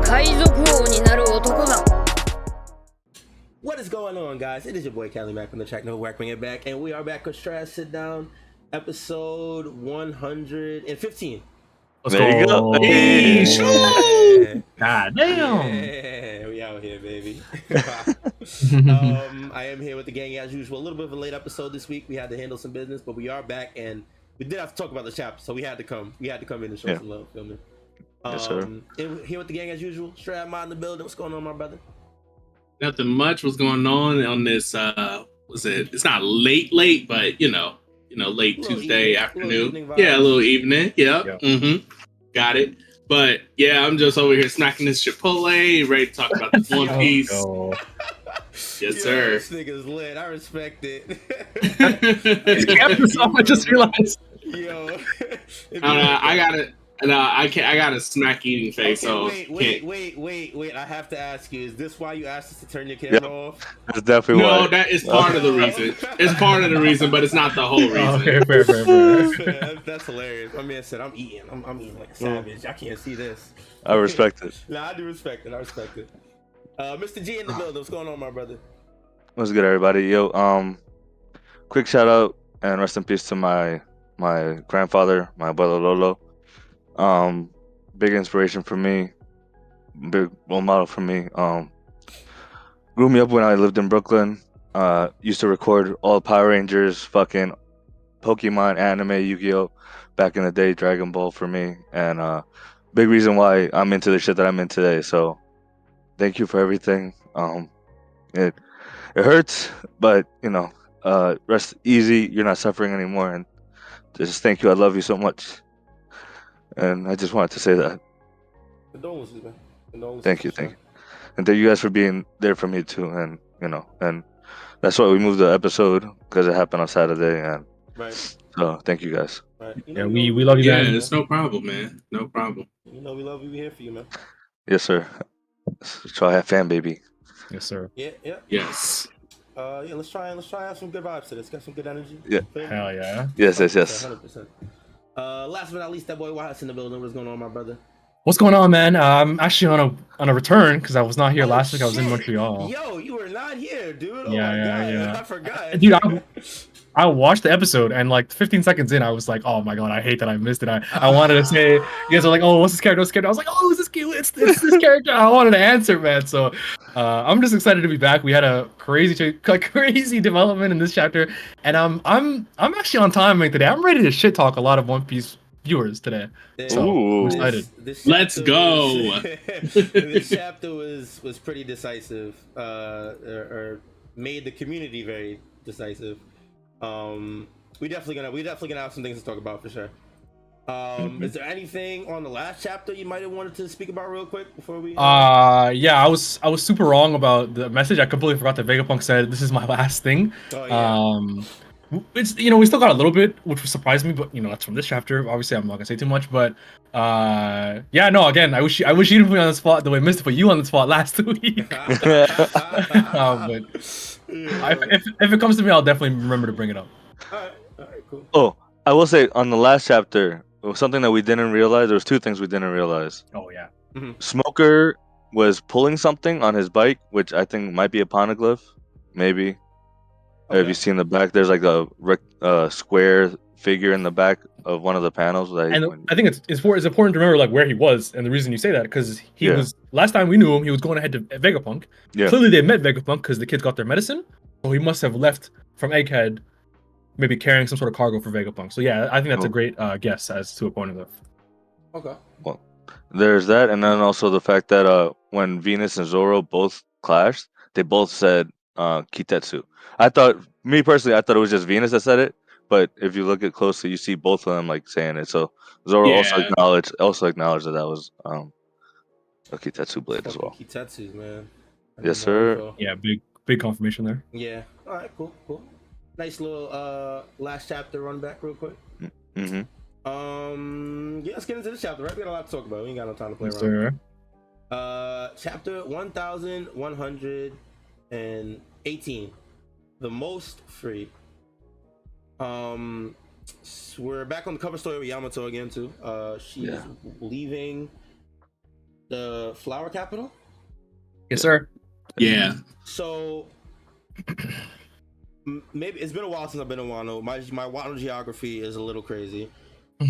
What is going on, guys? It is your boy Cali Mac from the track No Whack Bring It Back, and we are back with Strawhat Sitdown, episode 115. There you go. Hey, God damn. Yeah, we out here, baby. I am here with the gang as usual. A little bit of a late episode this week. We had to handle some business, but we are back, and we did have to talk about the chapter, so we had to come. We had to come in and show some love, filming. Yes, sir. And here with the gang as usual. Strawhat Mod in the building. What's going on, my brother? Nothing much was going on this. Was it? It's not late, but you know, late Tuesday afternoon. A little evening. Yeah. Got it. But yeah, I'm just over here smacking this Chipotle, ready to talk about this One Piece. Yes, sir. This nigga's lit. I respect it. I just realized. Yo, I got it. And I got a smack eating face. Okay, so wait. I have to ask you: is this why you asked us to turn your camera off? That's definitely why. No, that is part of the reason. It's part of the reason, but it's not the whole reason. Okay, fair. That's hilarious. My man said, "I'm eating. I'm eating like a savage. I can't see this." I respect it. Nah, I do respect it. Mr. G in the building. What's going on, my brother? What's good, everybody? Yo, quick shout out and rest in peace to my grandfather, my abuelo Lolo. Big inspiration for me, big role model for me. Grew me up when I lived in Brooklyn. Used to record all Power Rangers, fucking Pokemon, anime, Yu-Gi-Oh, back in the day, Dragon Ball for me, and big reason why I'm into the shit that I'm in today. So thank you for everything. It hurts, but rest easy. You're not suffering anymore, and just thank you. I love you so much. And I just wanted to say that. Condolences, man. Thank you. And thank you guys for being there for me too. And and that's why we moved the episode, because it happened on Saturday. And right. So thank you guys. Right. Yeah, we love you, man. Yeah, it's no problem, man. No problem. We love you. We're here for you, man. Yes, sir. Strawhat fan, baby. Yes, sir. Yeah. Yes. Let's try and have some good vibes today. Let's get some good energy. Yeah. Hell yeah. Yes. 100%. Last but not least, that boy YHuss in the building. What's going on, my brother? What's going on, man? I'm actually on a return because I was not here last week. I was in Montreal. Yo, you were not here, dude. Yeah. I forgot. Dude, I watched the episode, and like 15 seconds in, I was like, "Oh my god, I hate that I missed it." I wanted to say, you guys are like, "Oh, what's this character? What's this character?" I was like, "Oh, it's this cute. It's this character." I wanted to answer, man. So I'm just excited to be back. We had a crazy development in this chapter, and I'm actually on timing today. I'm ready to shit talk a lot of One Piece viewers today. So I'm excited. Let's go. This chapter was pretty decisive, or made the community very decisive. We definitely gonna have some things to talk about for sure. Is there anything on the last chapter you might have wanted to speak about real quick before we? Yeah, I was super wrong about the message. I completely forgot that Vegapunk said this is my last thing. Oh, yeah. It's we still got a little bit, which surprised me, but that's from this chapter. Obviously, I'm not gonna say too much, but yeah, no. Again, I wish you didn't put me on the spot the way Mysta put you on the spot last week. But if it comes to me, I'll definitely remember to bring it up. All right, cool. Oh, I will say on the last chapter, it was something that we didn't realize. There was two things we didn't realize. Oh yeah. Smoker was pulling something on his bike, which I think might be a poneglyph, maybe. Okay. Have you seen the back? There's like a square figure in the back of one of the panels. And I think it's important to remember like where he was, and the reason you say that because he was last time we knew him, he was going ahead to Vegapunk. Yeah. Clearly, they met Vegapunk because the kids got their medicine, so he must have left from EGGHEAD, maybe carrying some sort of cargo for Vegapunk. So yeah, I think that's a great guess as to a poneglyph. Okay. Well, there's that, and then also the fact that when Venus and Zoro both clashed, they both said Kitetsu. I thought it was just Venus that said it, but if you look at closely, you see both of them like saying it. So Zoro also acknowledged that was a Kitetsu blade as well. Kitetsu, man. Yes, sir. Yeah, big confirmation there. Yeah. All right. Cool. Nice little last chapter run back real quick. Mm-hmm. Yeah, let's get into this chapter, right? We got a lot to talk about. We ain't got no time to play around. Sir. Chapter 1118. The Most Free. We're back on the cover story with Yamato again too. She's leaving the flower capital. Yes, sir. Yeah. So maybe it's been a while since I've been in Wano. My Wano geography is a little crazy.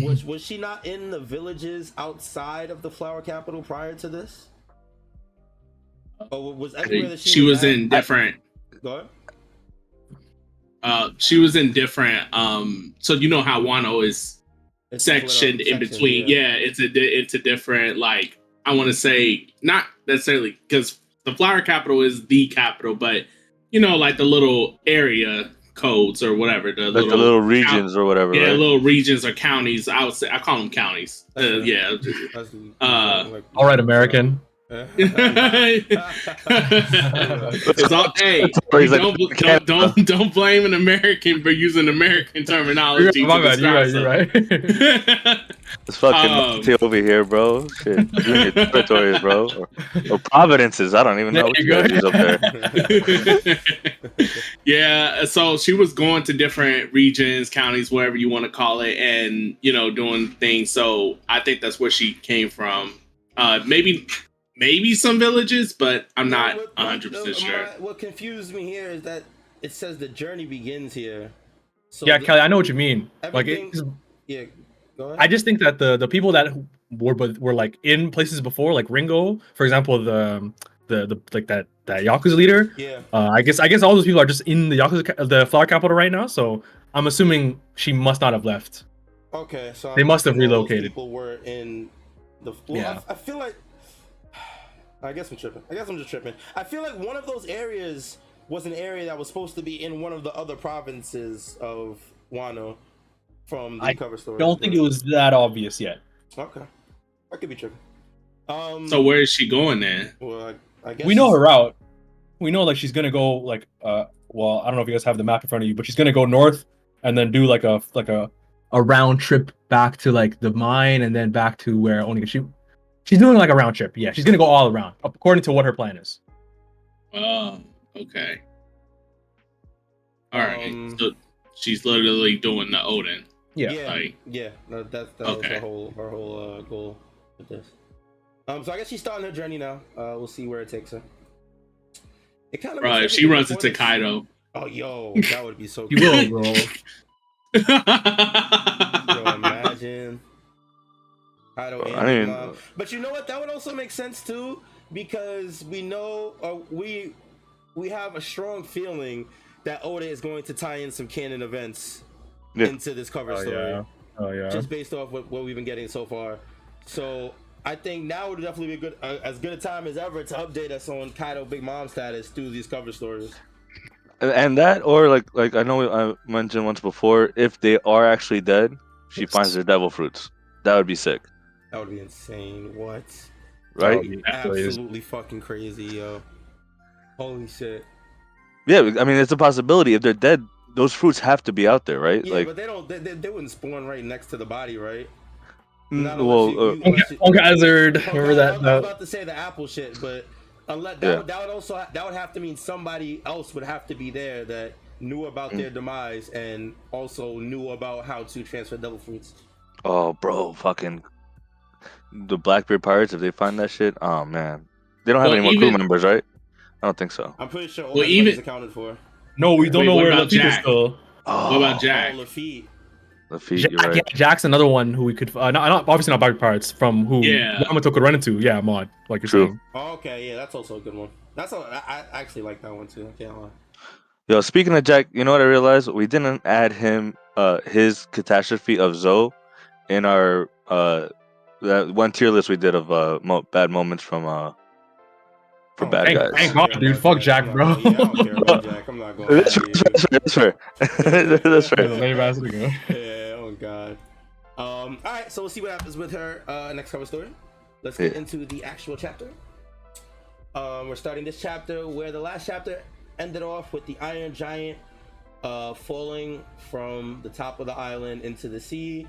Was she not in the villages outside of the flower capital prior to this? Or was everywhere that she was in different? Go ahead. She was in different. So you know how Wano is sectioned in between. Yeah, it's a different. Like I want to say, not necessarily because the flower capital is the capital, but you know, like the little area codes or whatever, the little regions or whatever. Yeah, right? little regions or counties. I call them counties. Yeah. All right, American. It's all, hey, don't blame an American for using American terminology. My bad, you're right. It's fucking over here, bro. Shit, doing your territories, bro, or providences. I don't even know what you guys use up there. Yeah, so she was going to different regions, counties, whatever you want to call it, and you know, doing things. So I think that's where she came from. Maybe some villages, but I'm not 100% sure. What confused me here is that it says the journey begins here. So yeah, Kelly, I know what you mean. Like, yeah, go ahead. I just think that the people that were like in places before, like Ringo, for example, the like that Yakuza leader. Yeah. I guess all those people are just in the Yakuza, the flower capital right now. So I'm assuming she must not have left. Okay, so they must have relocated. People were in the. Well, yeah. I feel like. I guess I'm tripping. I guess I'm just tripping. I feel like one of those areas was an area that was supposed to be in one of the other provinces of Wano from the cover story. I don't think it was that obvious yet. Okay. I could be tripping. So where is she going then? Well, I guess we know her route. We know like she's gonna go like well, I don't know if you guys have the map in front of you, but she's gonna go north and then do like a round trip back to like the mine and then back to where She's doing like a round trip. Yeah, she's gonna go all around according to what her plan is. Oh, okay. All right. So she's literally doing the Odin. Yeah. No, that's okay. Her whole goal with this. So I guess she's starting her journey now. We'll see where it takes her. It kind of. Bro, if she runs into Kaido. Oh, yo, that would be so. You will, bro. Bro, imagine. But you know what? That would also make sense too, because we know, we have a strong feeling that Oda is going to tie in some canon events into this cover story. Oh yeah. Just based off what we've been getting so far. So I think now would definitely be as good a time as ever to update us on Kaido Big Mom status through these cover stories. And that, or like I know I mentioned once before, if they are actually dead, she finds their devil fruits. That would be sick. That would be insane. What? Right? Absolutely fucking crazy, yo. Holy shit. Yeah, I mean, it's a possibility. If they're dead, those fruits have to be out there, right? Yeah, like, but they don't. They wouldn't spawn right next to the body, right? Punk Hazard. Remember that? I was about to say the apple shit, but unless that would have to mean somebody else would have to be there that knew about their demise and also knew about how to transfer devil fruits. Oh, bro, fucking the Blackbeard Pirates, if they find that shit, oh man. They don't have any more crew members, right? I don't think so. I'm pretty sure all that money's accounted for. No, we don't know where Luffy is still. What about Jack? Lafitte, you're right. Yeah, Jack's another one who we could not obviously not Blackbeard Pirates, from who Yamato could run into. Yeah, Mod, like you're saying. Oh, okay, yeah, that's also a good one. I actually like that one too. I can't lie. Yo, speaking of Jack, you know what I realized? We didn't add him his catastrophe of Zoe in our that one tier list we did of bad moments from bad guys. Thank God, dude. Fuck Jack, bro. Yeah, I don't care about Jack. I'm not going. That's fair. That's fair. Yeah. Oh God. All right. So we'll see what happens with her next cover story. Let's get into the actual chapter. We're starting this chapter where the last chapter ended off with the Iron Giant falling from the top of the island into the sea,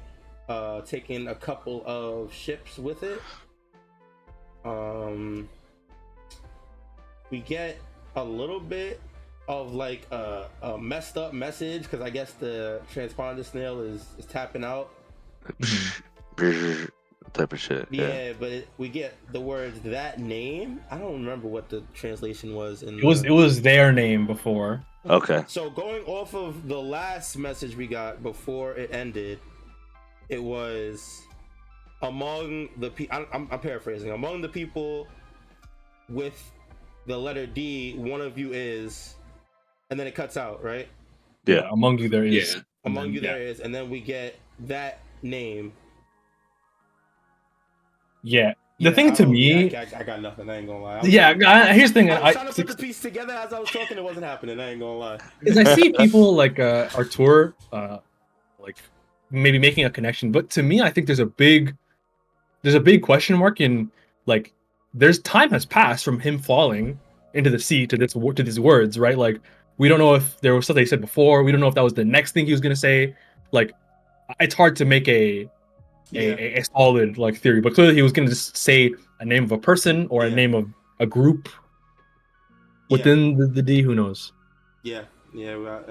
taking a couple of ships with it. We get a little bit of like a messed up message because I guess the transponder snail is tapping out. type of shit. Yeah, but we get the words that name. I don't remember what the translation was. It was their name before. Okay. So going off of the last message we got before it ended, it was among the I'm paraphrasing. Among the people with the letter D, one of you is, and then it cuts out, right? Yeah. Among you there is. Yeah. Among you there is, and then we get that name. Yeah. The thing to me, I got nothing. I ain't gonna lie. Here's the thing. I was trying to put the piece together as I was talking. It wasn't happening. I ain't gonna lie. Is I see people like Artur, like maybe making a connection, but to me, I think there's a big question mark in like there's time has passed from him falling into the sea to these words, right? Like we don't know if there was something he said before. We don't know if that was the next thing he was gonna say. Like it's hard to make a solid like theory, but clearly he was going to just say a name of a person or a name of a group within the D. Who knows? Yeah. Well,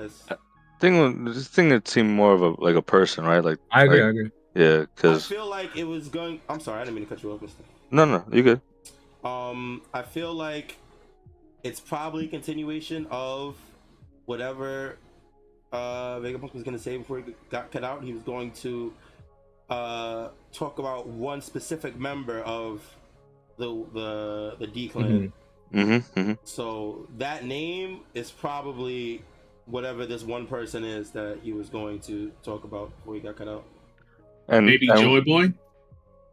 This thing that seemed more of a person, right? Like I agree. Yeah, because I feel like it was going. I'm sorry, I didn't mean to cut you off, Mysta. No, you good. I feel like it's probably a continuation of whatever Vegapunk was going to say before he got cut out. He was going to talk about one specific member of the D clan. So that name is probably whatever this one person is that he was going to talk about before he got cut out. And maybe Joy Boy.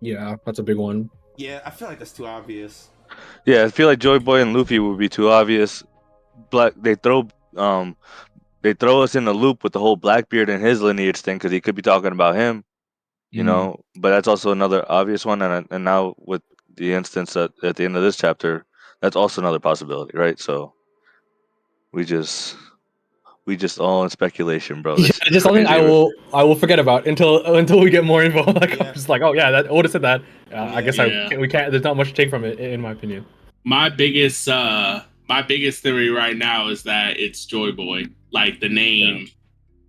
Yeah, that's a big one. Yeah, I feel like that's too obvious. Yeah, I feel like Joy Boy and Luffy would be too obvious. They throw us in the loop with the whole Blackbeard and his lineage thing because he could be talking about him. You know, but that's also another obvious one, and now with the instance at the end of this chapter, that's also another possibility, right? So we just all in speculation, bro. This just something I will forget about until we get more info. Like I'm just like, oh yeah, that Oda said that. I guess we can't. There's not much to take from it, in my opinion. My biggest theory right now is that it's Joy Boy, like the name. Yeah.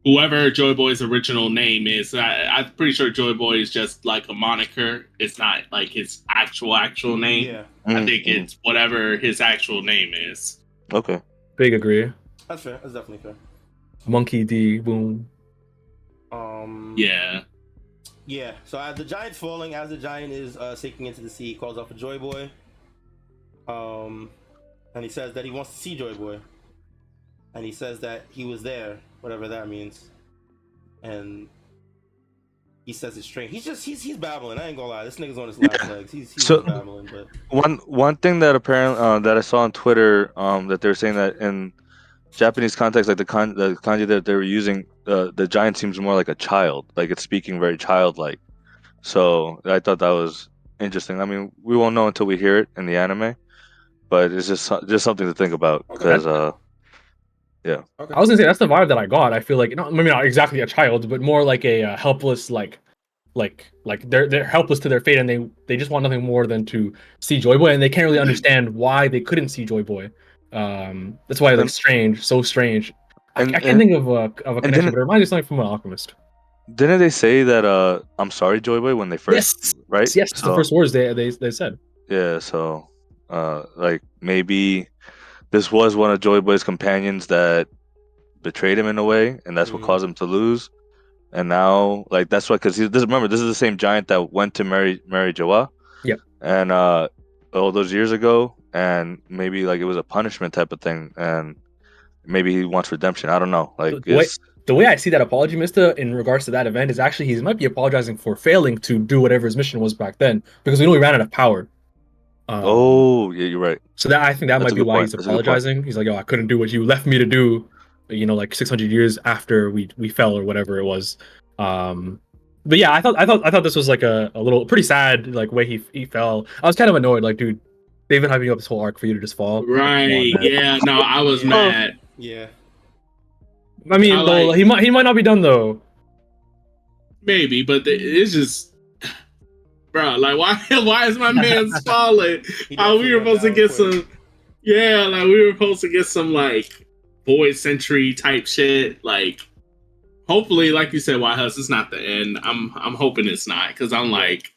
Whoever Joy Boy's original name is, I'm pretty sure Joy Boy is just like a moniker. It's not like his actual name. Yeah. I think it's whatever his actual name is. Okay. Big agree. That's fair. That's definitely fair. Monkey D. Boom. Yeah. Yeah. So as the giant's falling, as the giant is sinking into the sea, he calls out for Joy Boy. And he says that he wants to see Joy Boy. And he says that he was there, whatever that means. And he says it's strange. He's babbling. I ain't gonna lie. This nigga's on his last legs. He's babbling. But one thing that apparently that I saw on Twitter, that they were saying that in Japanese context, like the kanji that they were using, the giant seems more like a child. Like it's speaking very childlike. So I thought that was interesting. I mean, we won't know until we hear it in the anime, but it's just something to think about because. Yeah. Okay. I was gonna say that's the vibe that I got. I feel like maybe not exactly a child, but more like a helpless, like they're helpless to their fate, and they just want nothing more than to see Joy Boy, and they can't really understand why they couldn't see Joy Boy. That's why it's like so strange. I can't think of a connection, but it reminds me of something from An Alchemist. Didn't they say that I'm sorry, Joy Boy, when they first right? Yes, so, the first words they said. Yeah, so like maybe this was one of Joy Boy's companions that betrayed him in a way, and that's what caused him to lose. And now, like that's why, because remember, this is the same giant that went to marry Joa. Yeah. And all those years ago, and maybe like it was a punishment type of thing, and maybe he wants redemption. I don't know. Like the way I see that apology, Mysta, in regards to that event, is actually he might be apologizing for failing to do whatever his mission was back then, because we know he ran out of power. Yeah, you're right. So that I think that might be why he's apologizing. He's like, "Yo, I couldn't do what you left me to do," like 600 years after we fell or whatever it was. But yeah, I thought this was like a little pretty sad like way he fell. I was kind of annoyed, like, dude, they've been hyping up this whole arc for you to just fall. Right? Yeah. No, I was mad. Yeah. I mean, though, he might not be done though. Maybe, but it's just. Bro, like why is my man falling? We were supposed to get some, like we were supposed to get some like Void Century type shit. Like, hopefully, like you said, YHuss, it's not the end. I'm hoping it's not, because I'm like,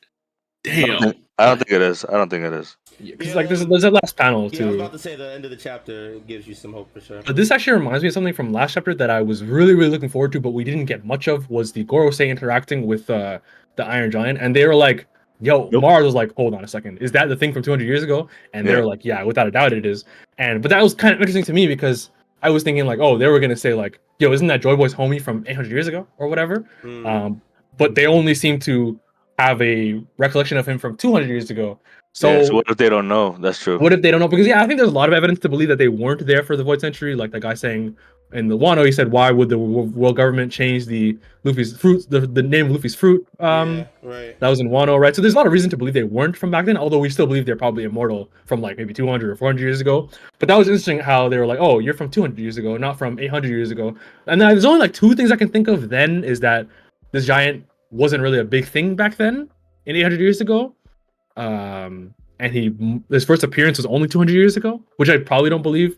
Damn. I don't think it is. I don't think it is. Because like there's a last panel Yeah, I was too. about to say the end of the chapter gives you some hope for sure. But this actually reminds me of something from last chapter that I was really, really looking forward to, but we didn't get much of, was the Gorosei interacting with the Iron Giant. And they were like, yo, Yep. Mars was like, hold on a second, is that the thing from 200 years ago? And they Yeah. were like, yeah, without a doubt it is. But that was kind of interesting to me because I was thinking like, oh, they were going to say like, yo, isn't that Joy Boy's homie from 800 years ago or whatever? But they only seem to have a recollection of him from 200 years ago. So what if they don't know? That's true. What if they don't know? Because I think there's a lot of evidence to believe that they weren't there for the Void Century. Like the guy saying in the Wano, he said, "Why would the world government change the Luffy's fruit, the name of Luffy's fruit?" Yeah, right. That was in Wano, right? So there's a lot of reason to believe they weren't from back then. Although we still believe they're probably immortal from like maybe 200 or 400 years ago. But that was interesting how they were like, "Oh, you're from 200 years ago, not from 800 years ago." And then there's only like two things I can think of. Then is that this giant wasn't really a big thing back then in 800 years ago. And his first appearance was only 200 years ago, which I probably don't believe.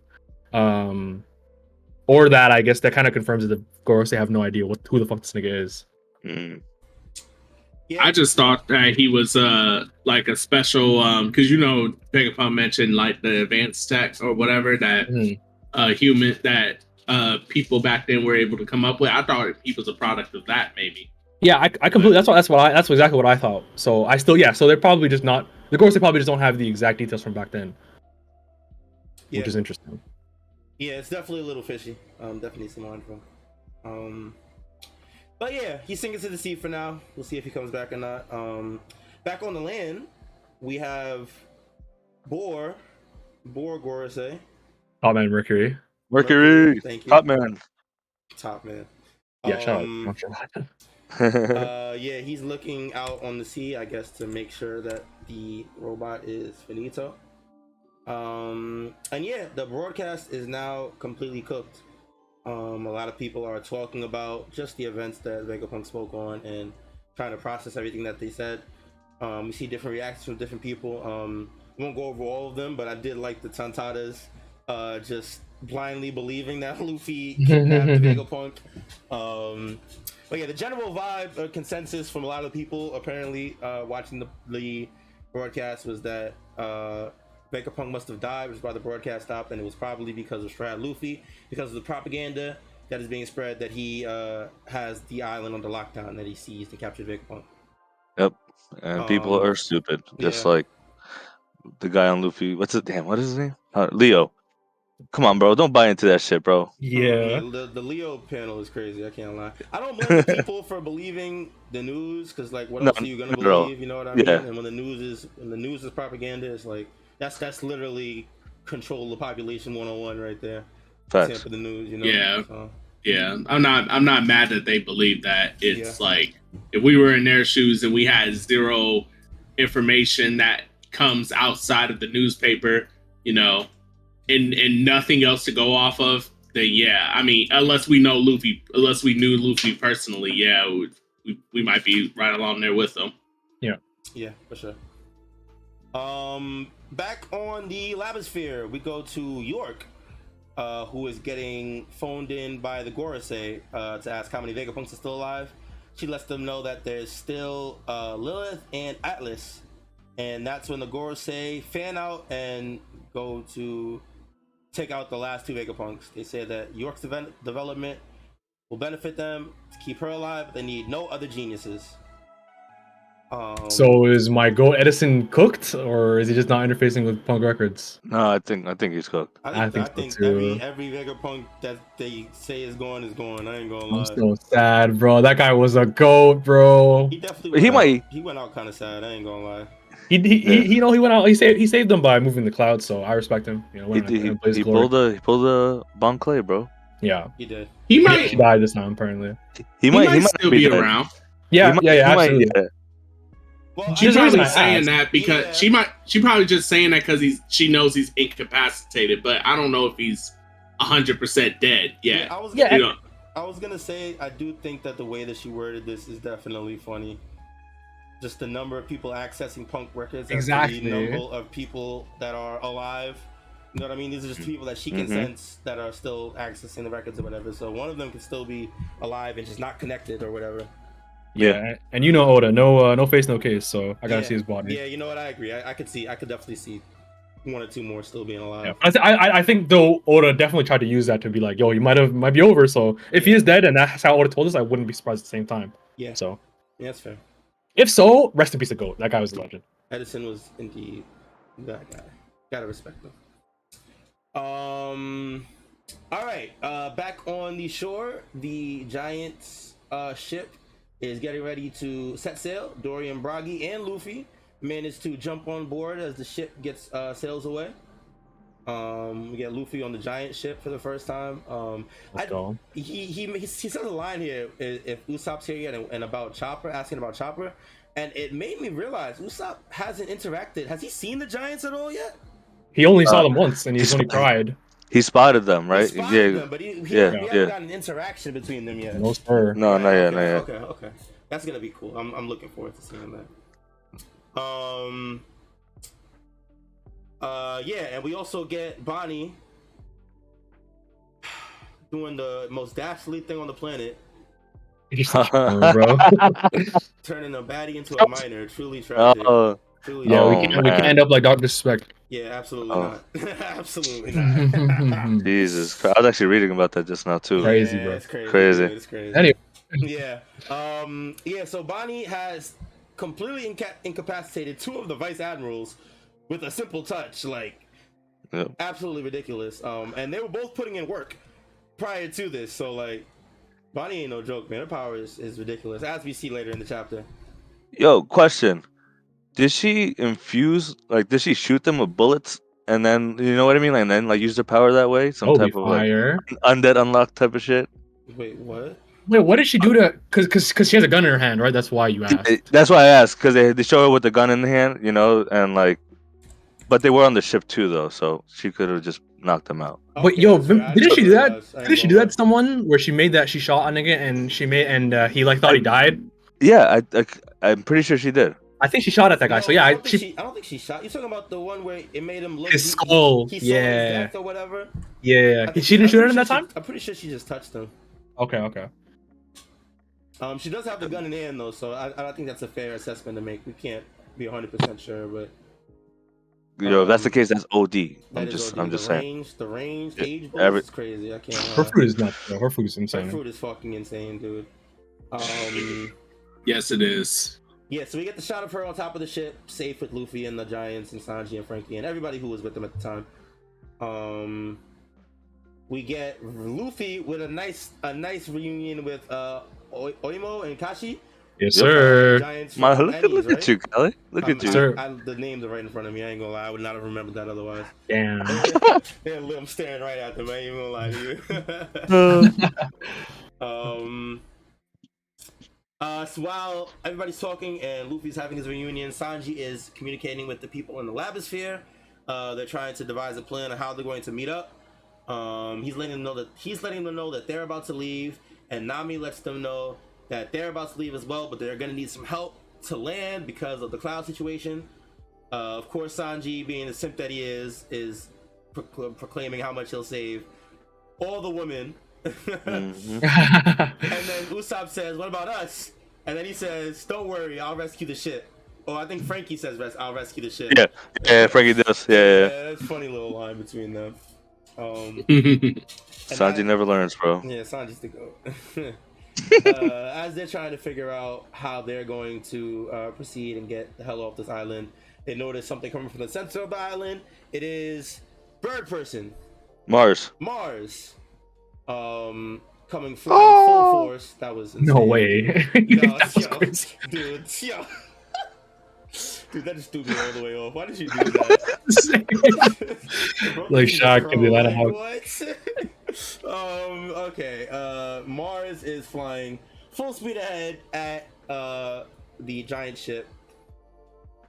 Or that I guess that kind of confirms that the Gorosei have no idea who the fuck this nigga is. Yeah. I just thought that he was like a special because Vegapunk mentioned like the advanced tech or whatever that human that people back then were able to come up with. I thought he was a product of that maybe. Yeah, I completely. That's exactly what I thought. So I still, yeah. So they're probably just not. The Gorosei probably just don't have the exact details from back then, which is interesting. Yeah, it's definitely a little fishy. Definitely some line from. But yeah, he's sinking to the sea for now. We'll see if he comes back or not. Back on the land, we have Boar Gorosei. Top man Mercury. Thank you. Top man. Top man. Yeah, shout out. Yeah, he's looking out on the sea, I guess, to make sure that the robot is finito. And yeah, the broadcast is now completely cooked. A lot of people are talking about just the events that Vegapunk spoke on and trying to process everything that they said. We see different reactions from different people. We won't go over all of them, but I did like the Tantadas just blindly believing that Luffy kidnapped Vegapunk. But yeah, the general vibe or consensus from a lot of people apparently watching the broadcast was that Vegapunk must have died, which is why the broadcast stopped, and it was probably because of Strawhat Luffy, because of the propaganda that is being spread that he has the island under lockdown, that he seized and captured Vegapunk. Yep, and people are stupid, just like the guy on Luffy. What is his name? Leo. Come on, bro. Don't buy into that shit, bro. Yeah. The Leo panel is crazy. I can't lie. I don't blame the people for believing the news, because like, what else are you gonna believe? You know what I mean? And when the news is propaganda, it's like that's literally control the population 101 right there. Facts. For the news, Yeah. So. Yeah. I'm not mad that they believe that. It's like if we were in their shoes and we had zero information that comes outside of the newspaper, and nothing else to go off of, then yeah, I mean, unless we knew Luffy personally, we might be right along there with them. Yeah, for sure. Back on the Labosphere, we go to York, who is getting phoned in by the Gorosei to ask how many Vegapunks are still alive. She lets them know that there's still Lilith and Atlas, and that's when the Gorosei fan out and go to take out the last two Vegapunks. They say that York's development will benefit them to keep her alive, but they need no other geniuses. So is my Go Edison cooked, or is he just not interfacing with Punk Records? No, I think he's cooked. I think so every Vegapunk that they say is gone. I ain't gonna lie. I'm so sad, bro. That guy was a goat, bro. He definitely he went out kind of sad. I ain't gonna lie. He went out. He saved them by moving the clouds. So I respect him. He pulled a Bon Clay, bro. Yeah, he did. He died this time apparently. He might still be around. Yeah, absolutely. Well, she's probably saying that because she probably just saying that because she knows he's incapacitated, but I don't know if he's 100% dead yet. I was gonna say I do think that the way that she worded this is definitely funny. Just the number of people accessing Punk Records, exactly. The number of people that are alive. You know what I mean? These are just people that she can sense that are still accessing the records or whatever. So one of them could still be alive and just not connected or whatever. Yeah, and you know Oda, no face, no case. So I gotta see his body. Yeah, you know what? I agree. I could definitely see 1 or 2 more still being alive. Yeah. I think though Oda definitely tried to use that to be like, yo, he might be over. So if he is dead and that's how Oda told us, I wouldn't be surprised at the same time. Yeah. So yeah, that's fair. If so, rest in peace to GOAT. That guy was a legend. Edison was indeed that guy. Gotta respect him. All right. Back on the shore, the Giants ship is getting ready to set sail. Dorian, Bragi, and Luffy managed to jump on board as the ship gets sails away. We get Luffy on the giant ship for the first time. He says a line here if Usopp's here yet and about Chopper, asking about Chopper, and it made me realize Usopp hasn't interacted. Has he seen the Giants at all yet? He only saw them once, and he's only cried. He spotted them, right? He spotted them, but we haven't got an interaction between them yet. No, sir. No, right? not yet, not yet. Okay. That's gonna be cool. I'm looking forward to seeing that. Yeah, and we also get Bonney doing the most dastardly thing on the planet. Bro. Turning a baddie into a minor. Truly tragic. Truly we can't end up like Dr. Disrespect. Yeah, absolutely not. Absolutely not. Jesus Christ. I was actually reading about that just now too. Crazy, bro. It's crazy. Crazy. Dude, it's crazy. Anyway. Yeah. So Bonney has completely incapacitated 2 of the vice admirals with a simple touch. Like, absolutely ridiculous. And they were both putting in work prior to this. So like, Bonney ain't no joke, man. Her power is ridiculous, as we see later in the chapter. Yo, question. Did she infuse, like, did she shoot them with bullets and then, you know what I mean? And then, like, use their power that way? Some type of, fire. like, undead unlock type of shit? Wait, what? Wait, what did she do to... Because she has a gun in her hand, right? That's why you asked. That's why I asked, because they show her with the gun in the hand, you know, and, like, but they were on the ship, too, though, so she could have just knocked them out. But yo, didn't she do that? Didn't she do that to someone where she made that she shot a nigga and he like thought he died? Yeah, I'm pretty sure she did. I think she shot at that guy. So yeah, I don't think she shot. You're talking about the one where it made him look his skull. He saw his death or whatever. Yeah, she didn't shoot at him that time. I'm pretty sure she just touched him. Okay. She does have the gun in hand though, so I think that's a fair assessment to make. We can't be 100% sure, but. Yo, if that's the case, that's OD. I'm just saying. The range, age balls is crazy. I can't. Her fruit is nuts, bro. Her fruit is insane. Her fruit is fucking insane, dude. Yes, it is. Yeah, so we get the shot of her on top of the ship, safe with Luffy and the Giants and Sanji and Franky and everybody who was with them at the time. We get Luffy with a nice reunion with Oimo and Kashi. Yes, sir. Look at you, Kelly. Look at you. The names are right in front of me. I ain't gonna lie. I would not have remembered that otherwise. Damn. I'm staring right at them. I ain't even gonna lie to you. So while everybody's talking and Luffy's having his reunion, Sanji is communicating with the people in the Labosphere. They're trying to devise a plan on how they're going to meet up. He's letting them know that they're about to leave, and Nami lets them know that they're about to leave as well, but they're going to need some help to land because of the cloud situation. Of course, Sanji, being the simp that he is proclaiming how much he'll save all the women. And then Usopp says, "What about us?" And then he says, "Don't worry, I'll rescue the ship." Oh, I think Franky says, "I'll rescue the ship." Yeah, Franky does. Yeah. That's a funny little line between them. Sanji never learns, bro. Yeah, Sanji's the goat. As they're trying to figure out how they're going to proceed and get the hell off this island, they notice something coming from the center of the island. It is Bird Person. Mars. Coming through in full force. That was insane. No way. That was crazy. Dude, that just threw me all the way off. Why did you do that? Like shocked to be that out. What? Okay. Mars is flying full speed ahead at the giant ship.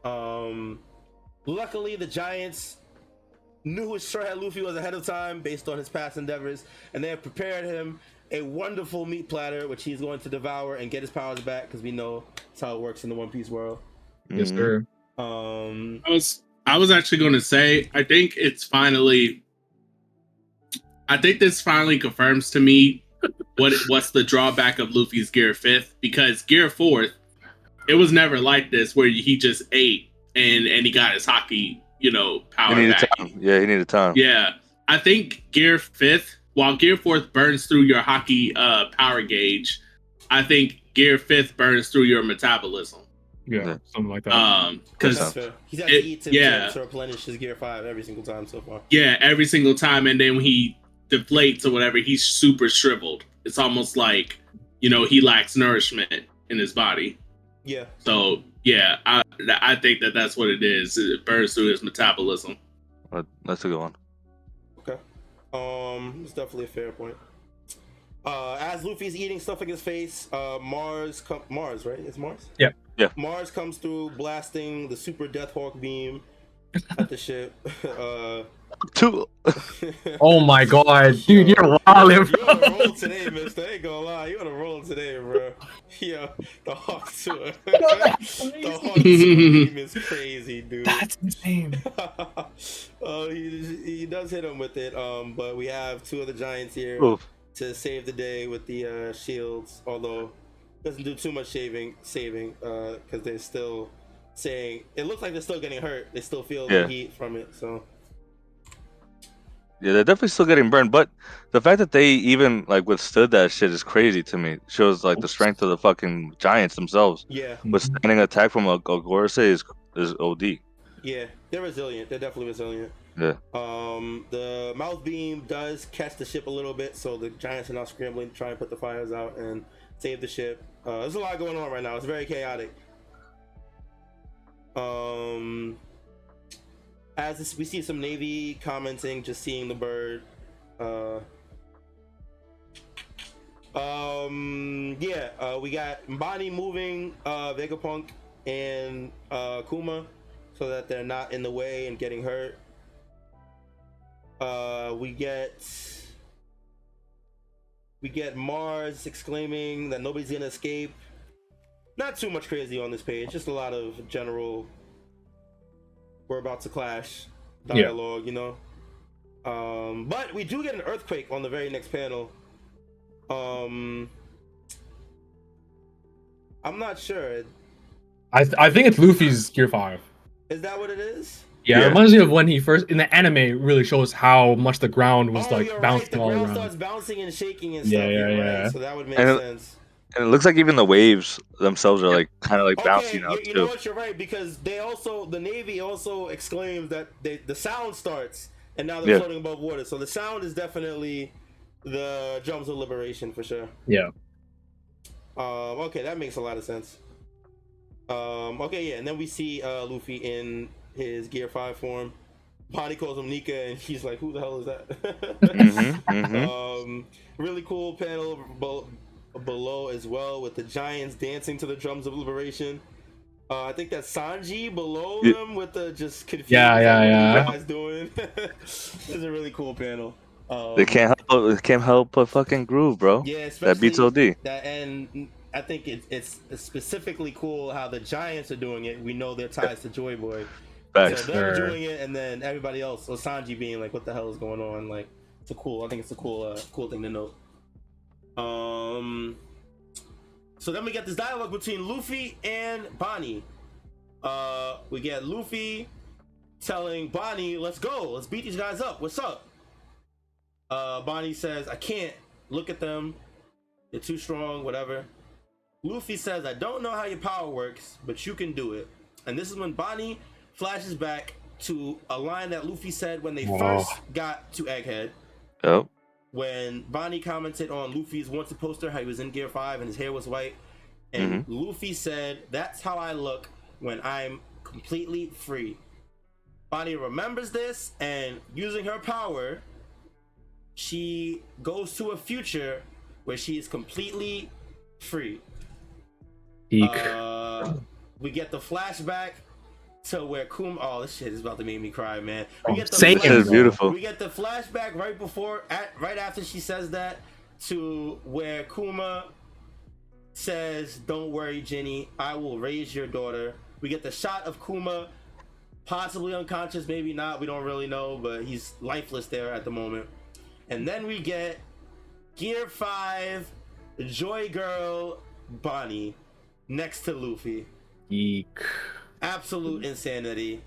Luckily, the Giants knew who Strawhat Luffy was ahead of time based on his past endeavors, and they have prepared him a wonderful meat platter, which he's going to devour and get his powers back, because we know that's how it works in the One Piece world. Yes, sir. I was actually going to say, I think this finally confirms to me what's the drawback of Luffy's Gear 5th? Because Gear 4th, it was never like this where he just ate and he got his hockey, power He needed back. time. Yeah, he needed time. Yeah, I think Gear 5th, while Gear 4th burns through your hockey power gauge, I think Gear 5th burns through your metabolism. Yeah, something like that. Because he's had to eat to replenish his Gear 5 every single time so far. Yeah, every single time, and then when he deflates or whatever, he's super shriveled. It's almost like, he lacks nourishment in his body. Yeah. So yeah, I think that's what it is. It burns through his metabolism. That's a good one. Okay. It's definitely a fair point. As Luffy's eating stuff in his face, Mars, right? It's Mars? Yeah. Yeah. Mars comes through blasting the super Deathhawk beam at the ship. Oh my god, dude, you're wild, You're on a roll today, Mysta. I ain't gonna lie. You're on a roll today, bro. Yeah, the Hawk tour. The Hawk tour beam is crazy, dude. That's insane. He does hit him with it. But we have two of the giants here to save the day with the shields, although doesn't do too much saving because they're still saying it looks like they're still getting hurt. They still feel the heat from it. So yeah, they're definitely still getting burned, but the fact that they even withstood that shit is crazy to me. Shows the strength of the fucking giants themselves. Yeah, withstanding attack from a Gorse is OD. Yeah, they're resilient. They're definitely resilient. Yeah. The mouth beam does catch the ship a little bit, so the giants are now scrambling to try and put the fires out and save the ship. There's a lot going on right now. It's very chaotic. We see some Navy commenting, just seeing the bird. We got Bonney moving Vegapunk and Kuma so that they're not in the way and getting hurt. We get Mars exclaiming that nobody's gonna escape. Not too much crazy on this page, just a lot of general we're about to clash dialogue, but we do get an earthquake on the very next panel. I'm not sure. I think it's Luffy's Gear 5. Is that what it is? Yeah, it reminds me of when he first in the anime. It really shows how much the ground was bouncing right. all around. The ground starts bouncing and shaking and stuff. Right. So that would make sense. And it looks like even the waves themselves are kind of bouncing out you know what? You're right, because the Navy also exclaims that the sound starts, and now they're floating above water. So the sound is definitely the drums of liberation for sure. Yeah. Okay, that makes a lot of sense. And then we see Luffy in his Gear 5 form. Bonney calls him Nika, and he's like, "Who the hell is that?" Really cool panel below as well, with the giants dancing to the drums of liberation. I think that's Sanji below them with the just confused. What you guys doing? This is a really cool panel. They can't help but fucking groove, bro. Yeah, that beats OD. And I think it's specifically cool how the giants are doing it. We know their ties to Joy Boy. Facts. So they're doing it, and then everybody else, so Sanji being like, "What the hell is going on?" I think it's a cool thing to note. So then we get this dialogue between Luffy and Bonney. We get Luffy telling Bonney, "Let's go, let's beat these guys up. What's up?" Bonney says, "I can't. Look at them. They're too strong, whatever." Luffy says, "I don't know how your power works, but you can do it." And this is when Bonney flashes back to a line that Luffy said when they first got to Egghead. Yep. When Bonney commented on Luffy's wanted poster, how he was in Gear 5 and his hair was white. And Luffy said, "That's how I look when I'm completely free." Bonney remembers this, and using her power, she goes to a future where she is completely free. We get the flashback to where Kuma. Oh, this shit is about to make me cry, man. Beautiful. We get the flashback right after she says that, to where Kuma says, "Don't worry, Jenny. I will raise your daughter." We get the shot of Kuma, possibly unconscious, maybe not. We don't really know, but he's lifeless there at the moment. And then we get Gear 5, Joy Girl, Bonney, next to Luffy. Eek. Absolute insanity.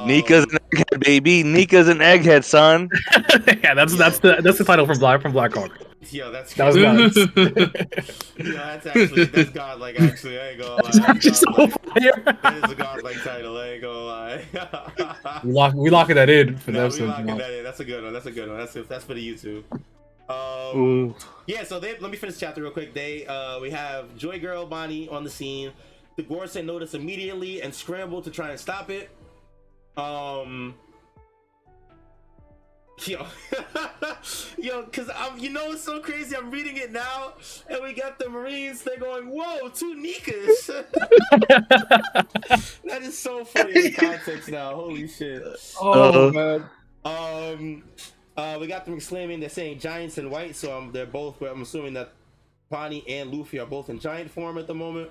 Nika's an egghead, baby. Nika's an egghead, son. Yeah, that's the title from BlackHawk. Yo, that's That was nuts. Yeah, that's godlike. Actually, I ain't gonna lie. It's That's actually so godlike. fire. That is a godlike title. I ain't gonna lie. We locking that in for the Nah, we episode. locking that in. That's a good one. That's a good one. That's for the YouTube. Ooh. Yeah. So let me finish the chapter real quick. We have Joy Girl Bonney on the scene. The Gorsen notice immediately and scramble to try and stop it. Yo, cause it's so crazy. I'm reading it now, and we got the Marines. They're going, "Whoa, 2 NIKAS." That is so funny in the context now. Holy shit. Oh man. We got them exclaiming. They're saying giants in white, so they're both. I'm assuming that Bonney and Luffy are both in giant form at the moment.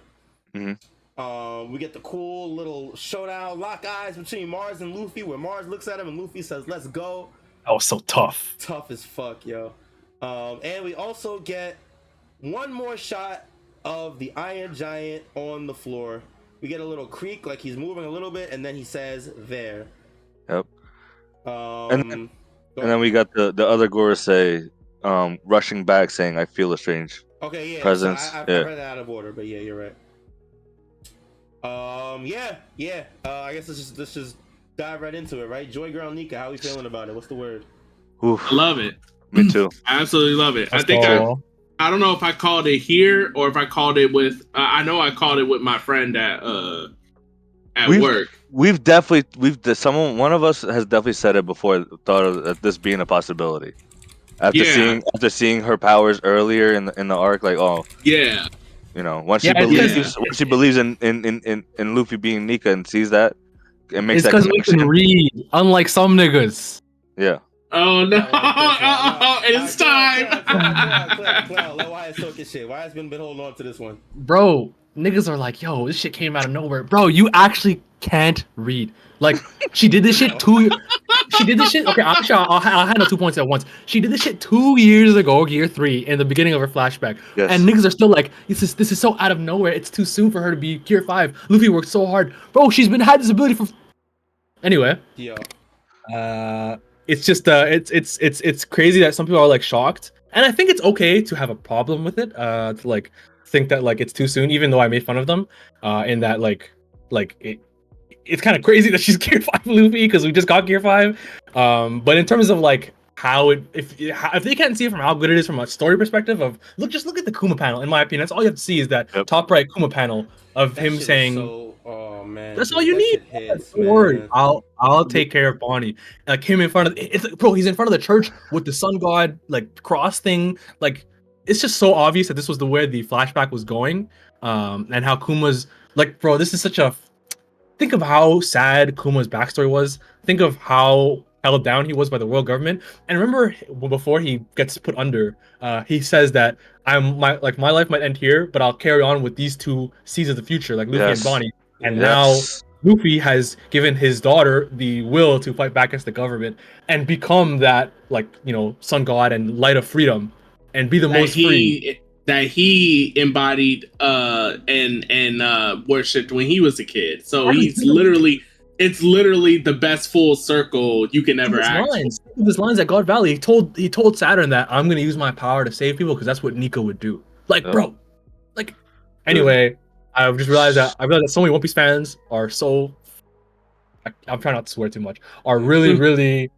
Mm-hmm. We get the cool little showdown, lock eyes between Mars and Luffy, where Mars looks at him and Luffy says, "Let's go." That was so tough. Tough as fuck, yo. And we also get one more shot of the Iron Giant on the floor. We get a little creak, like he's moving a little bit, and then he says, "There." Yep. And then we got the other Gorosei rushing back saying, "I feel a strange presence." So I read that out of order, but yeah, you're right. I guess let's just dive right into it, right? Joy Girl Nika, how we feeling about it? What's the word? Oof. I love it. Me too. I absolutely love it. That's I think all. I don't know if I called it here or if I called it with. I know I called it with my friend at work. One of us has definitely said it before. Thought of this being a possibility after seeing her powers earlier in the arc. Like, oh yeah, once she believes in Luffy being Nika and sees that, it makes it's that because we connection. can read, unlike some niggas. Yeah. Oh no! It's time. Clown. Let YHuss talk his shit. YHuss been holding on to this one. Bro, niggas are like, yo, this shit came out of nowhere. Bro, you actually can't read. Like, she did this shit okay, actually, I'll handle 2 points at once. She did this shit 2 years ago, Gear 3, in the beginning of her flashback. Yes. And niggas are still like, this is so out of nowhere. It's too soon for her to be Gear 5. Luffy worked so hard. Bro, she's had this ability for... Anyway. Yeah. It's just it's crazy that some people are like shocked, and I think it's okay to have a problem with it, to like think that like it's too soon, even though I made fun of them, in that it's kind of crazy that she's Gear 5 Luffy because we just got Gear 5, but in terms of like how if they can't see it from how good it is from a story perspective of look at the Kuma panel. In my opinion, that's all you have to see is that top right Kuma panel of That him shit is saying. Oh man, That's all you need. Hits, Don't worry, I'll take care of Bonney. Like him in front of bro, he's in front of the church with the sun god like cross thing. Like it's just so obvious that this was the way the flashback was going, and how Kuma's like, bro, this is such a. Think of how sad Kuma's backstory was. Think of how held down he was by the world government. And remember, before he gets put under, he says that my life might end here, but I'll carry on with these 2 seeds of the future, like Luffy and Bonney. And now Luffy has given his daughter the will to fight back against the government and become that, like, sun god and light of freedom and be the most free. That he embodied and worshipped when he was a kid. So it's literally the best full circle you can ever act. His lines at God Valley, he told Saturn that I'm gonna use my power to save people because that's what Nika would do. Like, bro, like. Anyway, I just realized that so many One Piece fans are so. I'm trying not to swear too much. Are really really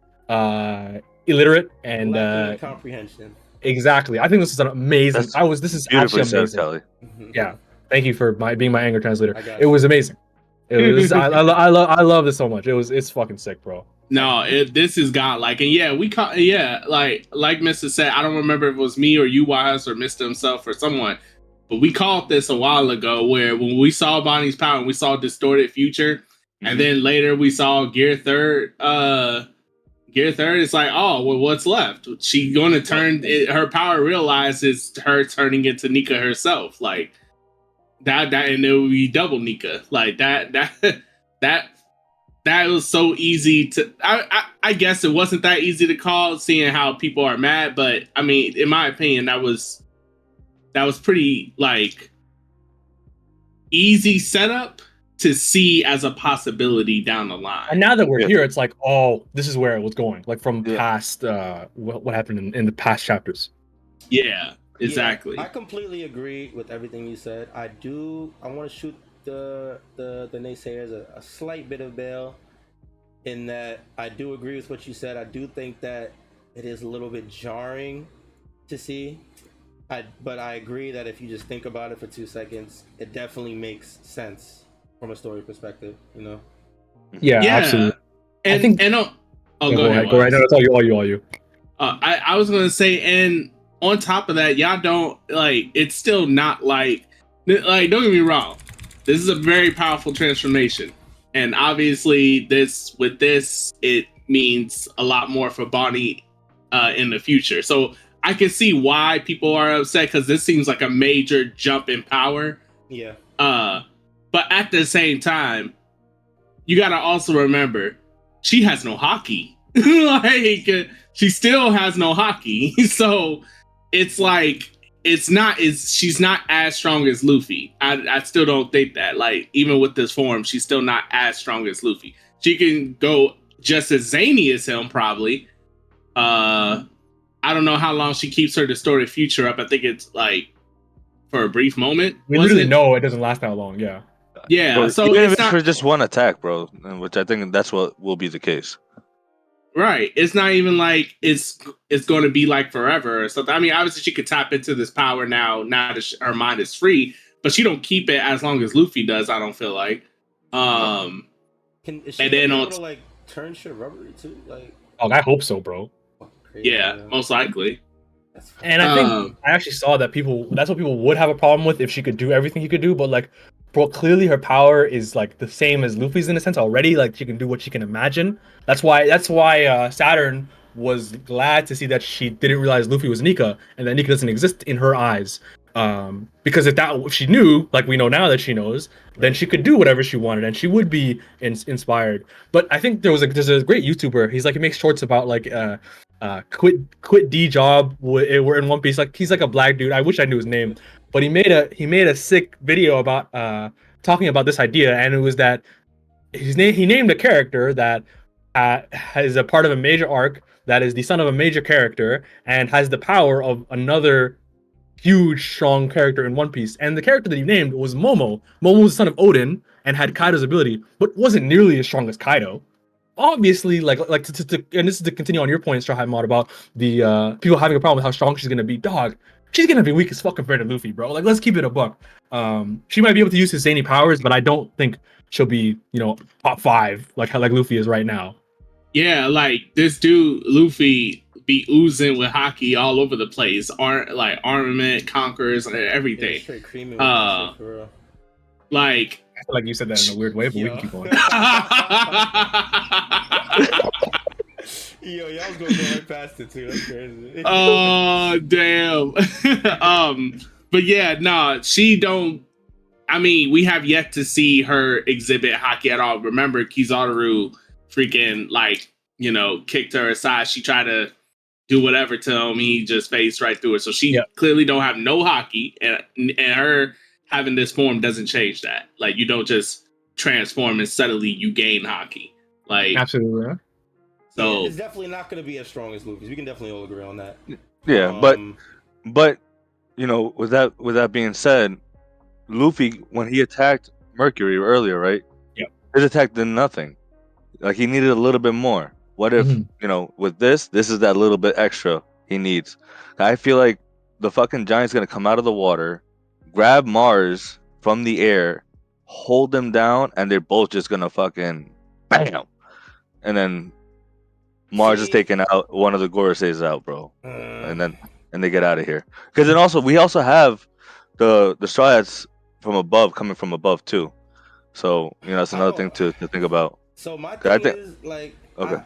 illiterate and comprehension. Exactly. I think this is an amazing. This is actually amazing. Kelly. Yeah. Thank you for being my anger translator. It was amazing. It was. I love this so much. It's fucking sick, bro. No, this is godlike, and yeah, like Mysta said, I don't remember if it was me or you, YHuss, or Mysta himself or someone, but we called this a while ago where when we saw Bonnie's power and we saw distorted future, and then later we saw Gear Third. Gear Third, it's like, oh, well, what's left? She going to turn her power. Realizes her turning into Nika herself, like that, and it will be double Nika, like that. that was so easy to. I guess it wasn't that easy to call, seeing how people are mad. But I mean, in my opinion, that was pretty like easy setup to see as a possibility down the line. And now that we're Yeah. here, it's like, oh, this is where it was going, like from Yeah. past what happened in the past chapters. Yeah, exactly. Yeah, I completely agree with everything you said. I want to shoot the naysayers a slight bit of bail, in that I do agree with what you said. I do think that it is a little bit jarring to see. But I agree that if you just think about it for 2 seconds, it definitely makes sense from a story perspective, you know? Yeah, absolutely. And, I think. Go ahead. Go right. No, that's all you. I was gonna say, and on top of that, y'all don't like. It's still not like don't get me wrong. This is a very powerful transformation, and obviously, it means a lot more for Bonney in the future. So I can see why people are upset, because this seems like a major jump in power. Yeah. But at the same time, you gotta also remember, she has no hockey. Like, she still has no hockey. So it's like, she's not as strong as Luffy. I still don't think that. Like, even with this form, she's still not as strong as Luffy. She can go just as zany as him, probably. I don't know how long she keeps her distorted future up. I think it's like for a brief moment. We literally know it doesn't last that long. Yeah. Yeah. Bro, So even if it's it's not, for just one attack, bro, which I think that's what will be the case. right. It's not even like it's going to be like forever or something. I mean, obviously she could tap into this power now that her mind is free, but she don't keep it as long as Luffy does. I don't feel like. Is she and then able to like turn shit rubbery too? Like, Oh, I hope so, bro. crazy, yeah, man. most likely. And I think I actually saw that that's what people would have a problem with if she could do everything he could do. But like, bro, clearly her power is like the same as Luffy's in a sense already. Like, she can do what she can imagine. That's why Saturn was glad to see that she didn't realize Luffy was Nika, and that Nika doesn't exist in her eyes. Because if she knew, like we know now that she knows, then she could do whatever she wanted, and she would be inspired. But I think there's a great YouTuber. He makes shorts about like quit D job. We're in One Piece. Like, he's like a black dude. I wish I knew his name, but he made a sick video about talking about this idea, and it was that he named a character that is a part of a major arc, that is the son of a major character and has the power of another huge, strong character in One Piece. And the character that he named was Momo. Momo was the son of Odin and had Kaido's ability, but wasn't nearly as strong as Kaido. Obviously, and this is to continue on your point, Strawhat Mod, about the people having a problem with how strong she's gonna be. Dog, she's gonna be weak as fuck compared to Luffy, bro. Like, let's keep it a buck. She might be able to use his zany powers, but I don't think she'll be, top 5 like Luffy is right now. Yeah, like this dude Luffy be oozing with hockey all over the place. Armament, conquerors, and everything. Yeah, straight creaming with that shit, for real. Like, I feel like you said that in a weird way, but we can keep going. Yo, y'all was gonna go right past it too. That's crazy. Oh, damn. But yeah, nah, she don't. I mean, we have yet to see her exhibit hockey at all. Remember, Kizaru freaking kicked her aside. She tried to do whatever to him. He just phased right through it. So she clearly don't have no hockey, and her having this form doesn't change that. Like, you don't just transform and suddenly you gain hockey. Like, absolutely. Yeah. So it's definitely not going to be as strong as Luffy's. We can definitely all agree on that. Yeah, but with that being said, Luffy, when he attacked Mercury earlier, right? Yeah. His attack did nothing. Like, he needed a little bit more. What if, with this is that little bit extra he needs. I feel like the fucking giant's gonna come out of the water, grab Mars from the air, hold them down, and they're both just gonna fucking bam. And then Mars is taking out one of the Goroseis out, bro. And they get out of here. Because then we also have the Straw Hats from above, coming from above too. So that's another thing to think about. So my thing is, like, okay,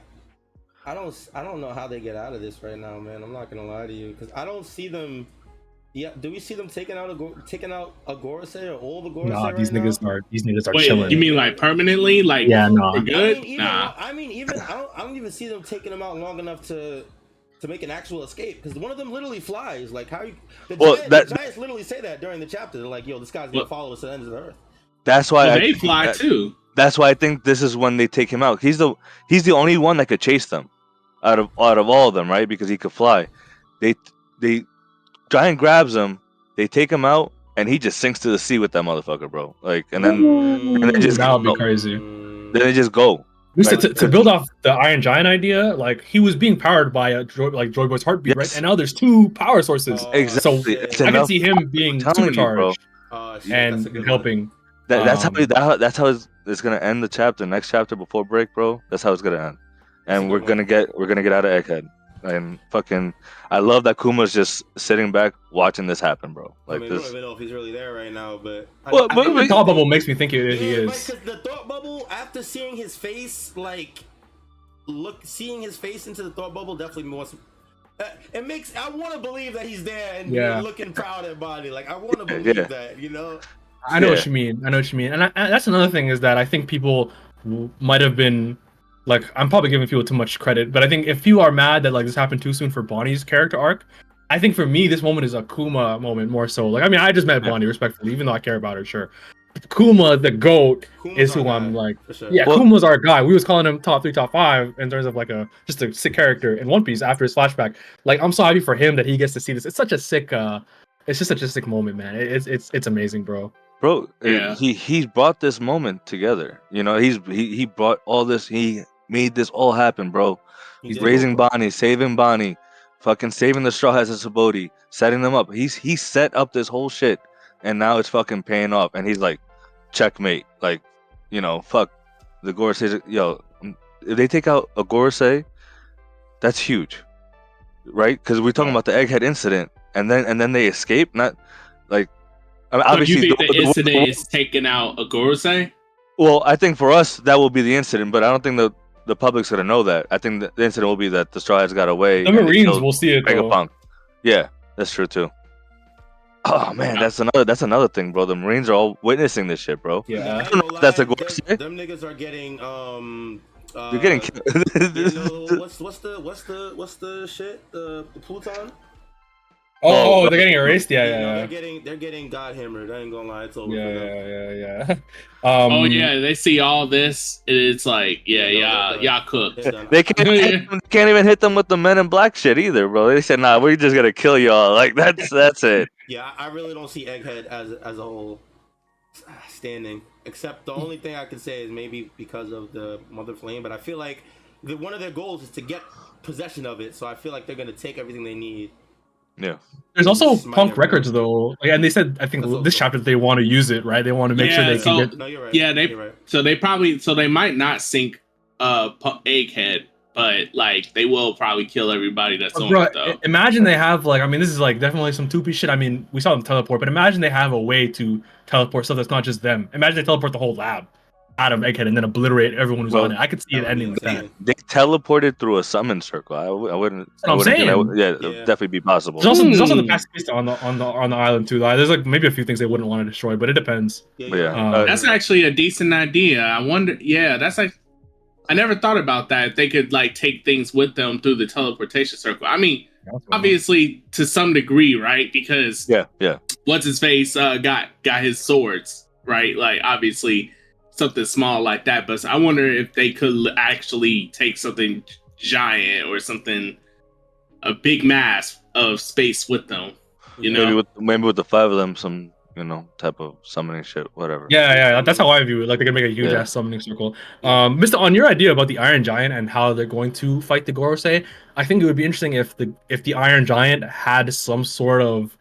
I don't know how they get out of this right now, man. I'm not gonna lie to you, because I don't see them Yeah, do we see them taking out a Gorosei or all the Gorosei Nah, right these now? niggas are Wait, chilling. you mean like permanently? Like Yeah, nah. for good? I don't even see them taking them out long enough to make an actual escape, because one of them literally flies. Like how you the Giants literally say that during the chapter. They're like, yo, this guy's gonna follow us to the ends of the earth. That's why they fly too. That's why I think this is when they take him out. He's the only one that could chase them out of all of them, right? Because he could fly. They Giant grabs him, they take him out, and he just sinks to the sea with that motherfucker, bro. Like, and then they just that would be crazy. Then they just go. Like, to build off the Iron Giant idea, like he was being powered by a Joy Boy's heartbeat, right? And now there's 2 power sources. Exactly. So I can see him being supercharged and helping. That's how it's gonna end the chapter. Next chapter before break, bro. That's how it's gonna end. And we're gonna get out of Egghead. And fucking, I love that Kuma's just sitting back watching this happen, bro. Like, I this. don't even know if he's really there right now, but the thought bubble makes me think he is. Right, because the thought bubble, after seeing his face, seeing his face into the thought bubble, definitely wants. It makes I want to believe that he's there and looking proud at Bonney. Like, I want to believe that, you know. I know what you mean. And that's another thing, is that I think people might have been. Like, I'm probably giving people too much credit, but I think if you are mad that like this happened too soon for Bonnie's character arc, I think for me this moment is a Kuma moment more so. Like, I mean, I just met Bonney respectfully, even though I care about her, sure. Kuma the GOAT is who I'm like. Sure. Yeah, Kuma's our guy. We was calling him top 3, top 5 in terms of like just a sick character in One Piece after his flashback. Like, I'm so happy for him that he gets to see this. It's such a sick. It's just such a sick moment, man. It's amazing, bro. Bro, he's brought this moment together. You know, he brought all this. He made this all happen, bro. He's raising Bonney, saving Bonney, fucking saving the Straw Hats of Sabaody, setting them up. He set up this whole shit, and now it's fucking paying off. And he's like, checkmate. Like, you know, fuck the Gorosei. Yo, if they take out a Gorosei, that's huge, right? Because we're talking about the Egghead incident, and then they escape. Not like, I mean, obviously, you think the incident is taking out a Gorosei? Well, I think for us that will be the incident, but I don't think the public's gonna know that. I think the incident will be that the Straw Hats got away. The Marines will see it though. Punk. Yeah, that's true too. Oh man, that's another thing, bro. The Marines are all witnessing this shit, bro. Yeah, I don't know if that's a Gorosei. Them niggas are getting You're getting killed. what's the shit? The Pluton? Oh, they're getting erased. Yeah. They're getting God hammered. I ain't gonna lie, it's over. Yeah. Oh yeah, they see all this. It's like, y'all cooked. They can't even hit them with the Men in Black shit either, bro. They said, nah, we're just gonna kill y'all. Like that's it. Yeah, I really don't see Egghead as a whole standing. Except the only thing I can say is maybe because of the Mother Flame, but I feel like one of their goals is to get possession of it. So I feel like they're gonna take everything they need. Yeah. There's also Punk Records though, and they said I think this chapter they want to use it, right? They want to make sure they can get. No, you're right. Yeah, you're right. So they might not sink Egghead, but like they will probably kill everybody that's on it though. Imagine they have like, I mean, this is like definitely some 2P shit. I mean, we saw them teleport, but imagine they have a way to teleport stuff that's not just them. Imagine they teleport the whole lab out of Egghead and then obliterate everyone who's on it. I could see it ending with that. They teleported through a summon circle. I wouldn't. I'm saying. Definitely be possible. There's also the pacifista on the island too. There's like maybe a few things they wouldn't want to destroy, but it depends. That's actually a decent idea. I wonder. Yeah, that's like. I never thought about that. If they could like take things with them through the teleportation circle. I mean, obviously to some degree, right? Because what's his face got his swords, right? Like obviously. Something small like that, but I wonder if they could actually take something giant or a big mass of space with them. You know, maybe with the 5 of them, some type of summoning shit, whatever. Yeah. That's how I view it. Like they can make a huge ass summoning circle. Mysta, on your idea about the Iron Giant and how they're going to fight the Gorosei, I think it would be interesting if the Iron Giant had some sort of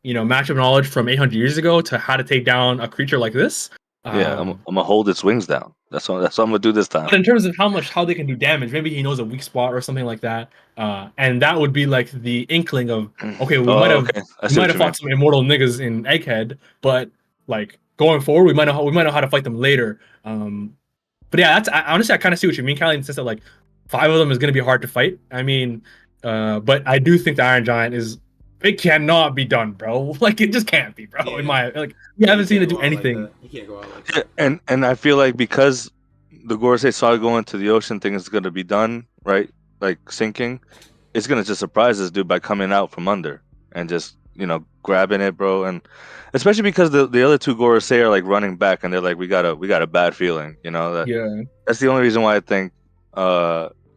matchup knowledge from 800 years ago to how to take down a creature like this. I'm gonna hold its wings down. That's what I'm gonna do this time. But in terms of how they can do damage, maybe he knows a weak spot or something like that. And that would be like the inkling of we might have fought some immortal niggas in Egghead, but like going forward, we might know how to fight them later. But yeah, honestly I kind of see what you mean, Callie, in the sense that like 5 of them is gonna be hard to fight. I mean, but I do think the Iron Giant is it cannot be done, bro. Like it just can't be, bro. Yeah. In my we haven't seen it do anything. You can't go out like that. And I feel like because the Gorosei saga going to the ocean thing is gonna be done, right? Like sinking, it's gonna just surprise this dude by coming out from under and just grabbing it, bro. And especially because the other two Gorosei are like running back and they're like, we got a bad feeling, that's the only reason why I think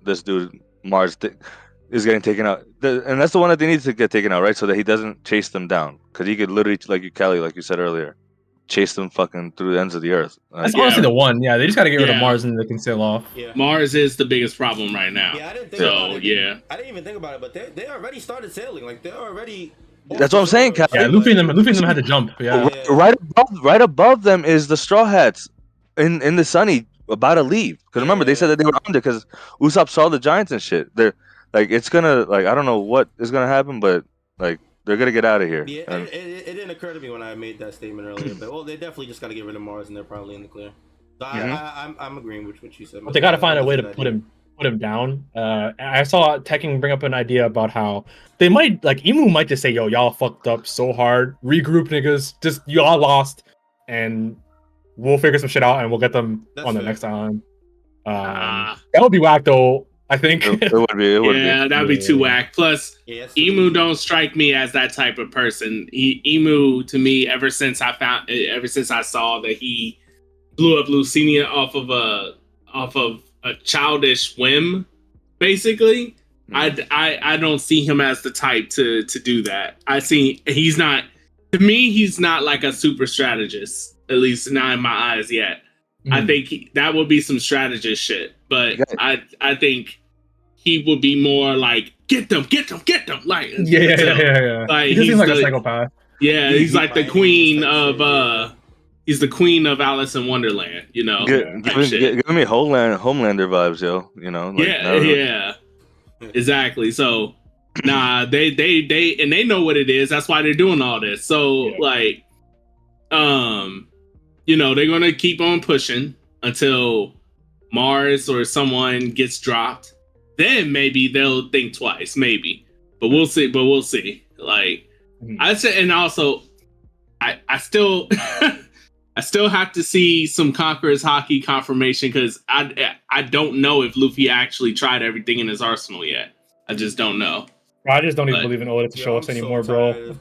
this dude Mars is getting taken out, and that's the one that they need to get taken out, right? So that he doesn't chase them down, because he could literally, like you said earlier, chase them fucking through the ends of the earth. That's honestly the one. Yeah, they just got to get rid of Mars and they can sail off. Yeah. Mars is the biggest problem right now. Yeah, I didn't think about it. I didn't even think about it, but they already started sailing. Like they're already. That's what I'm saying, Cal. Yeah, Luffy and them had to jump. Yeah. Right above them is the Straw Hats in the Sunny about to leave. Because remember, they said that they were under because Usopp saw the giants and shit. They're like, it's gonna, like, I don't know what is gonna happen, but like they're gonna get out of here. Yeah, it didn't occur to me when I made that statement earlier, but they definitely just got to get rid of Mars and they're probably in the clear. So I'm agreeing with what you said. But they got to find a way to put him down. I saw Tekken bring up an idea about how they might, like, Imu might just say, yo, y'all fucked up so hard, regroup niggas, just y'all lost, and we'll figure some shit out and we'll get them on the next island. That would be whack though, I think. It would be. That'd be too whack. Plus, Imu don't strike me as that type of person. Imu, to me, ever since I saw that he blew up Lucinia off of a childish whim, basically. I don't see him as the type to do that. He's not like a super strategist, at least not in my eyes yet. I think that would be some strategist shit, but I think he would be more like get them, like yeah. Like he seems like a psychopath. Yeah, he's like the queen of he's the queen of Alice in Wonderland, giving me Homelander vibes, yo. Yeah, exactly. So, they know what it is. That's why they're doing all this. So, they're gonna keep on pushing until Mars or someone gets dropped. Then maybe they'll think twice, maybe. But we'll see. Like I said, and also, I still. I still have to see some Conqueror's Hockey confirmation because I don't know if Luffy actually tried everything in his arsenal yet. I just don't know. I just don't even believe in Oda to show us anymore, bro.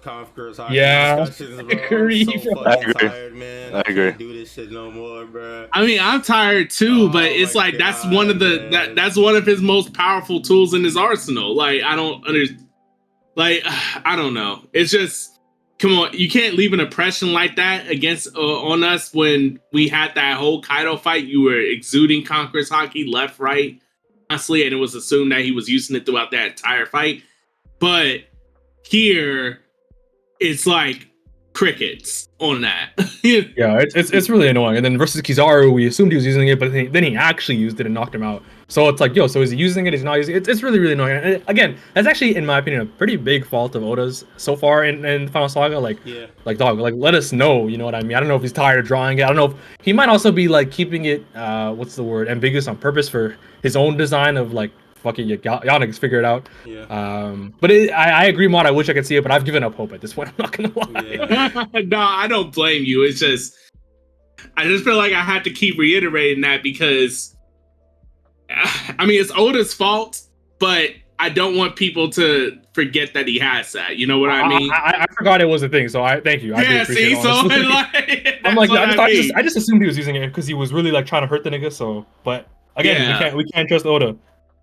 Yeah, I agree. Tired, man. I agree. Can't do this shit no more, bro. I mean, I'm tired too, but it's like that's one of his most powerful tools in his arsenal. Like I don't know. It's just. Come on, you can't leave an impression like that on us when we had that whole Kaido fight. You were exuding Conqueror's Hockey left, right, constantly, and it was assumed that he was using it throughout that entire fight. But here, it's like crickets on that. Yeah, it's really annoying. And then versus Kizaru, we assumed he was using it, but then he actually used it and knocked him out. So it's like, so is he using it? Is he not using it? It's really, really annoying. And again, that's actually, in my opinion, a pretty big fault of Oda's so far in Final Saga. Let us know, you know what I mean? I don't know if he's tired of drawing it. I don't know if he might also be like keeping it, ambiguous on purpose for his own design of like, fuck it, y'all niggas figure it out. Yeah. But I agree, Mod. I wish I could see it, but I've given up hope at this point. I'm not gonna lie. Yeah. No, I don't blame you. It's just, I just feel like I have to keep reiterating that because, I mean, it's Oda's fault, but I don't want people to forget that he has that. You know what I mean? I forgot it was a thing, so I thank you. I do appreciate it, so I'm like, I just assumed he was using it because he was really like trying to hurt the nigga. So, but again, we can't trust Oda.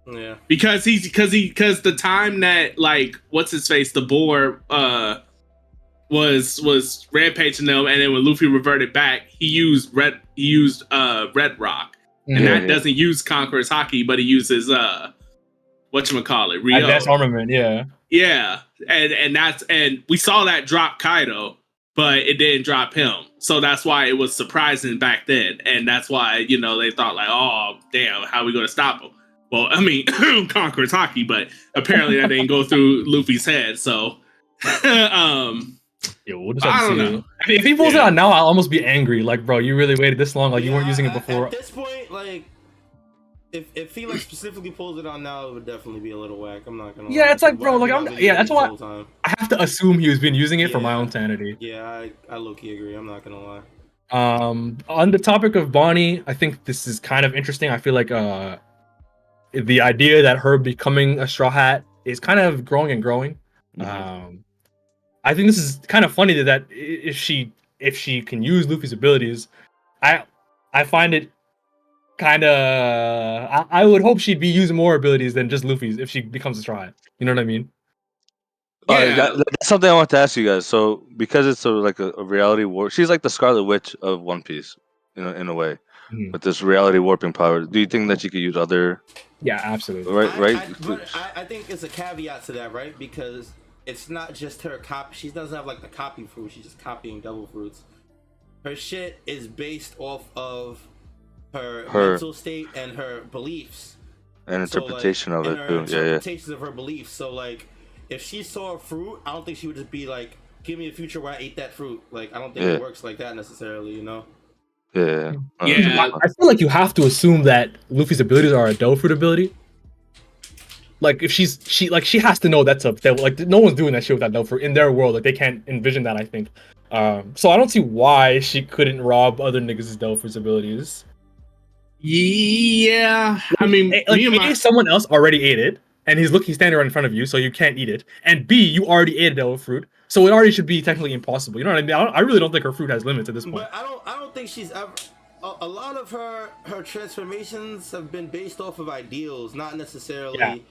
Yeah, because the time that like what's his face, the boar was rampaging them, and then when Luffy reverted back, he used Red Rock. And that doesn't use Conqueror's Hockey, but he uses whatchamacallit, Rio. That's armament, yeah. Yeah. And we saw that drop Kaido, but it didn't drop him. So that's why it was surprising back then. And that's why, they thought like, oh damn, how are we gonna stop him? Well, I mean Conqueror's Hockey, but apparently that didn't go through Luffy's head. So we'll just have to see. If he pulls it out now, I'll almost be angry. Like, bro, you really waited this long. Like, you weren't using it before. At this point, like, if he like specifically pulls it on now, it would definitely be a little whack. I'm not gonna. Yeah, lie. it's like, bro, Why like have I'm. we not been Yeah, using that's it why this whole time? I have to assume he was been using it for my Yeah. own sanity. Yeah, I low-key agree. I'm not gonna lie. On the topic of Bonney, I think this is kind of interesting. I feel like the idea that her becoming a Straw Hat is kind of growing and growing. I think this is kind of funny that if she can use Luffy's abilities, I find it kind of I would hope she'd be using more abilities than just Luffy's if she becomes a Straw Hat. You know what I mean? Alright, Yeah. that's something I want to ask you guys. So, because it's a reality warp, she's like the Scarlet Witch of One Piece, in a way, Mhm. with this reality warping power. Do you think that she could use other? Yeah, absolutely. I think it's a caveat to that, right? Because it's not just her copy. She doesn't have like the copy fruit. She's just copying devil fruits. Her shit is based off of her mental state and her beliefs And interpretation of and it her too. interpretations of her beliefs. So like, if she saw a fruit, I don't think she would just be like, "Give me a future where I ate that fruit." Like, I don't think it works like that necessarily, you know? Yeah. I feel like you have to assume that Luffy's abilities are a devil fruit ability. Like if she has to know that's a devil. Like no one's doing that shit with that devil fruit in their world. Like they can't envision that. I think. So I don't see why she couldn't rob other niggas' devil fruit's abilities. Yeah, I mean, like A, someone else already ate it, and he's standing right in front of you, so you can't eat it. And B, you already ate a devil fruit, so it already should be technically impossible. You know what I mean? I really don't think her fruit has limits at this point. But I don't think she's ever. A lot of her transformations have been based off of ideals, not necessarily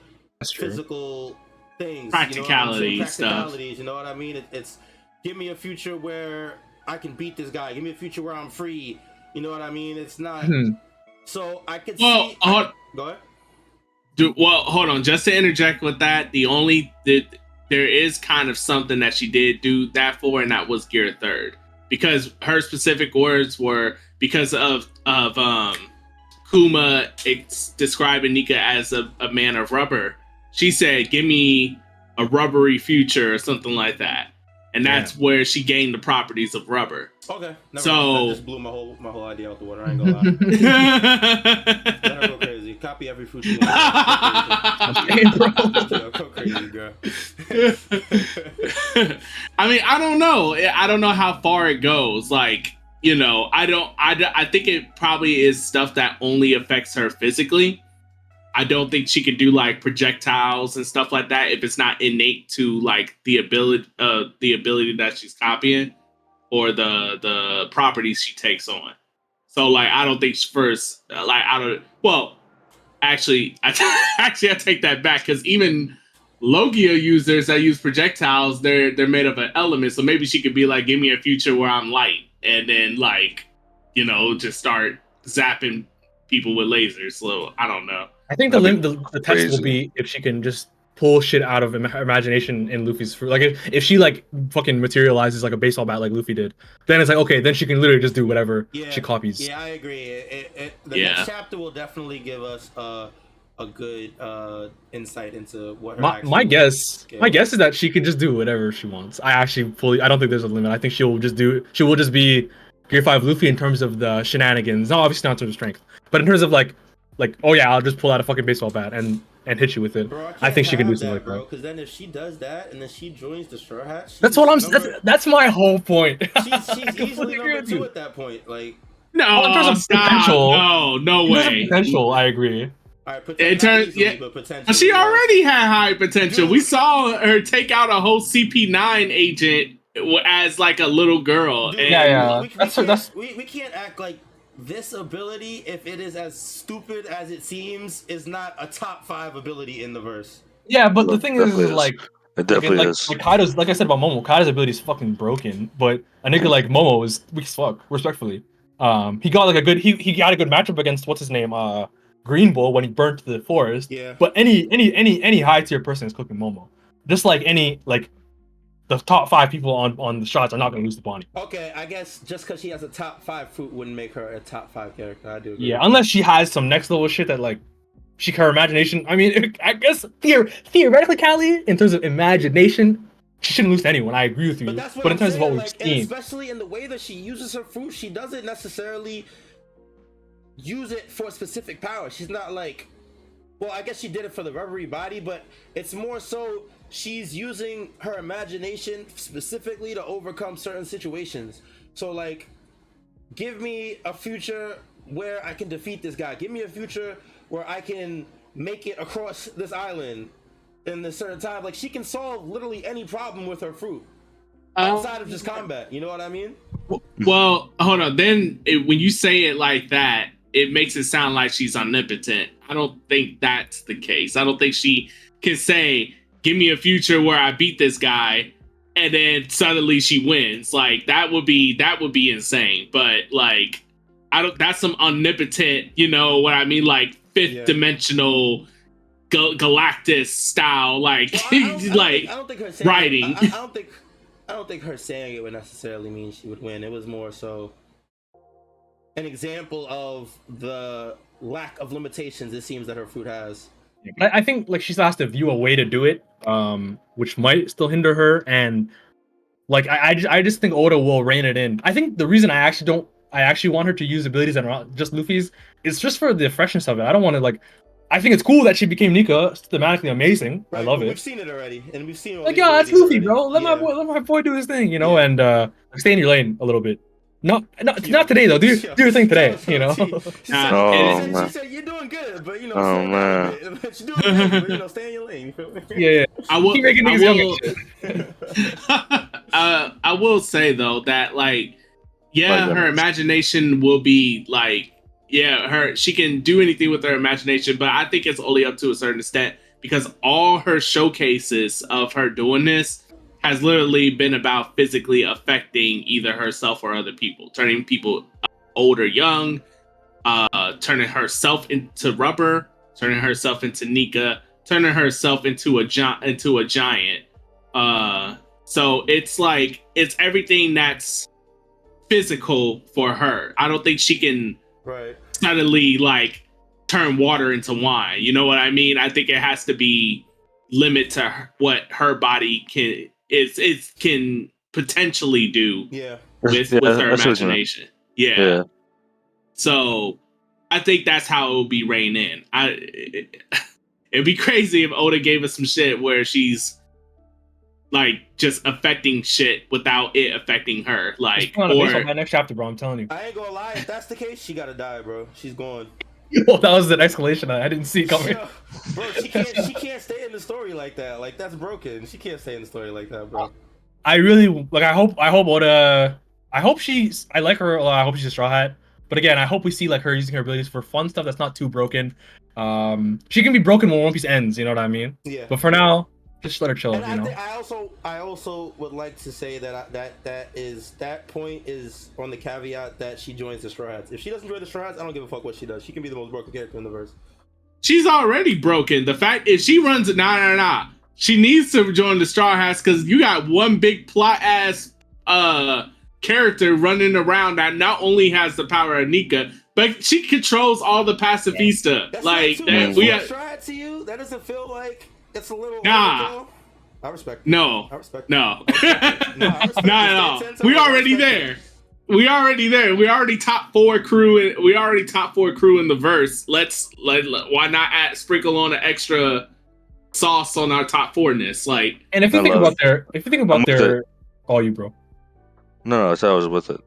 physical things. Practicalities. You know what I mean? It's give me a future where I can beat this guy. Give me a future where I'm free. You know what I mean? It's not. So I could see. Go ahead. Hold on. Just to interject with that, there is kind of something that she did do that for, and that was Gear Third, because her specific words were because of Kuma describing Nika as a man of rubber. She said, "Give me a rubbery future" or something like that, and that's where she gained the properties of rubber. Okay, that just blew my whole idea out the water. I ain't gonna lie. Let her go crazy. Copy every fruit you want. Go crazy, girl. I mean, I don't know. I don't know how far it goes. Like, you know, I think it probably is stuff that only affects her physically. I don't think she could do like projectiles and stuff like that if it's not innate to like the ability that she's copying or the properties she takes on. So like I don't think first like I don't. Well, actually, I take that back, because even Logia users that use projectiles, they're made of an element. So maybe she could be like, "Give me a future where I'm light," and then like, you know, just start zapping people with lasers. So I don't know. I think the test will be if she can just pull shit out of imagination in Luffy's fruit. Like if she like fucking materializes like a baseball bat like Luffy did, then it's like okay, then she can literally just do whatever she copies. Yeah, I agree. The next chapter will definitely give us a good insight into what her my guess is that she can just do whatever she wants. I don't think there's a limit. I think she will just be Gear 5 Luffy in terms of the shenanigans. No, obviously not in terms of strength, but in terms of like oh yeah, I'll just pull out a fucking baseball bat and hit you with it. Bro, I think she can do something like that. Because then if she does that and then she joins the Straw Hat, that's what I'm. That's my whole point. She's easily number 2 at that point. Like in terms of potential, no way. Potential, I agree. All right, potential. She already had high potential. Dude. We saw her take out a whole CP9 agent as like a little girl. Dude, yeah. We can't act like this ability, if it is as stupid as it seems, is not a top 5 ability in the verse. Yeah, but the thing is like it definitely is. Like Kaido's, like I said about Momo, Kaido's ability is fucking broken, but a nigga like Momo is weak as fuck, respectfully. He got like a good he got a good matchup against what's his name, Green Bull, when he burnt the forest. Yeah. But any high tier person is cooking Momo. Just like any like the top 5 people on the shots are not going to lose to Bonney. Okay, I guess just because she has a top 5 fruit wouldn't make her a top 5 character. I do agree. Yeah, unless she has some next level shit that like her imagination. I mean, I guess theoretically, Callie, in terms of imagination, she shouldn't lose to anyone. I agree with you. But in terms of what we've seen, especially in the way that she uses her fruit, she doesn't necessarily use it for a specific power. She's not like, well, I guess she did it for the rubbery body, but it's more so she's using her imagination specifically to overcome certain situations. So like, give me a future where I can defeat this guy. Give me a future where I can make it across this island in a certain time. Like, she can solve literally any problem with her fruit outside of just combat. You know what I mean? Well, hold on. Then when you say it like that, it makes it sound like she's omnipotent. I don't think that's the case. I don't think she can say, give me a future where I beat this guy, and then suddenly she wins. Like, that would be insane. But like, that's some omnipotent, you know what I mean? Like fifth dimensional Galactus style, like, well, I don't think her saying writing. I don't think her saying it would necessarily mean she would win. It was more so an example of the lack of limitations it seems that her fruit has. But I think like she's has to view a way to do it, which might still hinder her. And like I just think Oda will rein it in. I think the reason I actually want her to use abilities that are not just Luffy's is just for the freshness of it. I don't want to like. I think it's cool that she became Nika, thematically amazing. Right, I love it. We've seen it already, and we've seen like, yeah, that's Luffy, bro. Let my boy do his thing, you know, and stay in your lane a little bit. Not today though. Do your thing today, you know. She said you're doing good, but you know, you're doing good, but, you know, stay in your lane. Yeah. I will say though that like, yeah, her imagination will be like. Yeah, she can do anything with her imagination, but I think it's only up to a certain extent because all her showcases of her doing this has literally been about physically affecting either herself or other people, turning people old or young, turning herself into rubber, turning herself into Nika, turning herself into a giant. So it's like it's everything that's physical for her. I don't think she can. Right. Suddenly like turn water into wine. You know what I mean? I think it has to be limit to what her body can potentially do with her imagination. Yeah. So I think that's how it will be reined in. It'd be crazy if Oda gave us some shit where she's like just affecting shit without it affecting her. Like, or my next chapter, bro. I'm telling you. I ain't gonna lie. If that's the case, she gotta die, bro. She's gone. Well, that was an escalation I didn't see coming. Bro, she can't stay in the story like that. Like, that's broken. She can't stay in the story like that, bro. I really like. I hope Oda. I like her a lot. I hope she's a Straw Hat. But again, I hope we see like her using her abilities for fun stuff that's not too broken. She can be broken when One Piece ends. You know what I mean? Yeah. But for now. Just let her chill, and you know. I also would like to say that point is on the caveat that she joins the Straw Hats. If she doesn't join the Straw Hats, I don't give a fuck what she does. She can be the most broken character in the verse. She's already broken. The fact is, she runs it. Nah. She needs to join the Straw Hats because you got one big plot ass character running around that not only has the power of Nika, but she controls all the pacifista. That's like that. We got Straw Hat to you. That doesn't feel like. It's a little. Nah. I respect. No. I respect. No. Not at all. We already there. We already top 4 crew. We already top 4 crew in the verse. Why not sprinkle on an extra sauce on our top 4-ness? Like. And if you think about their, call you, bro. No, I was with it.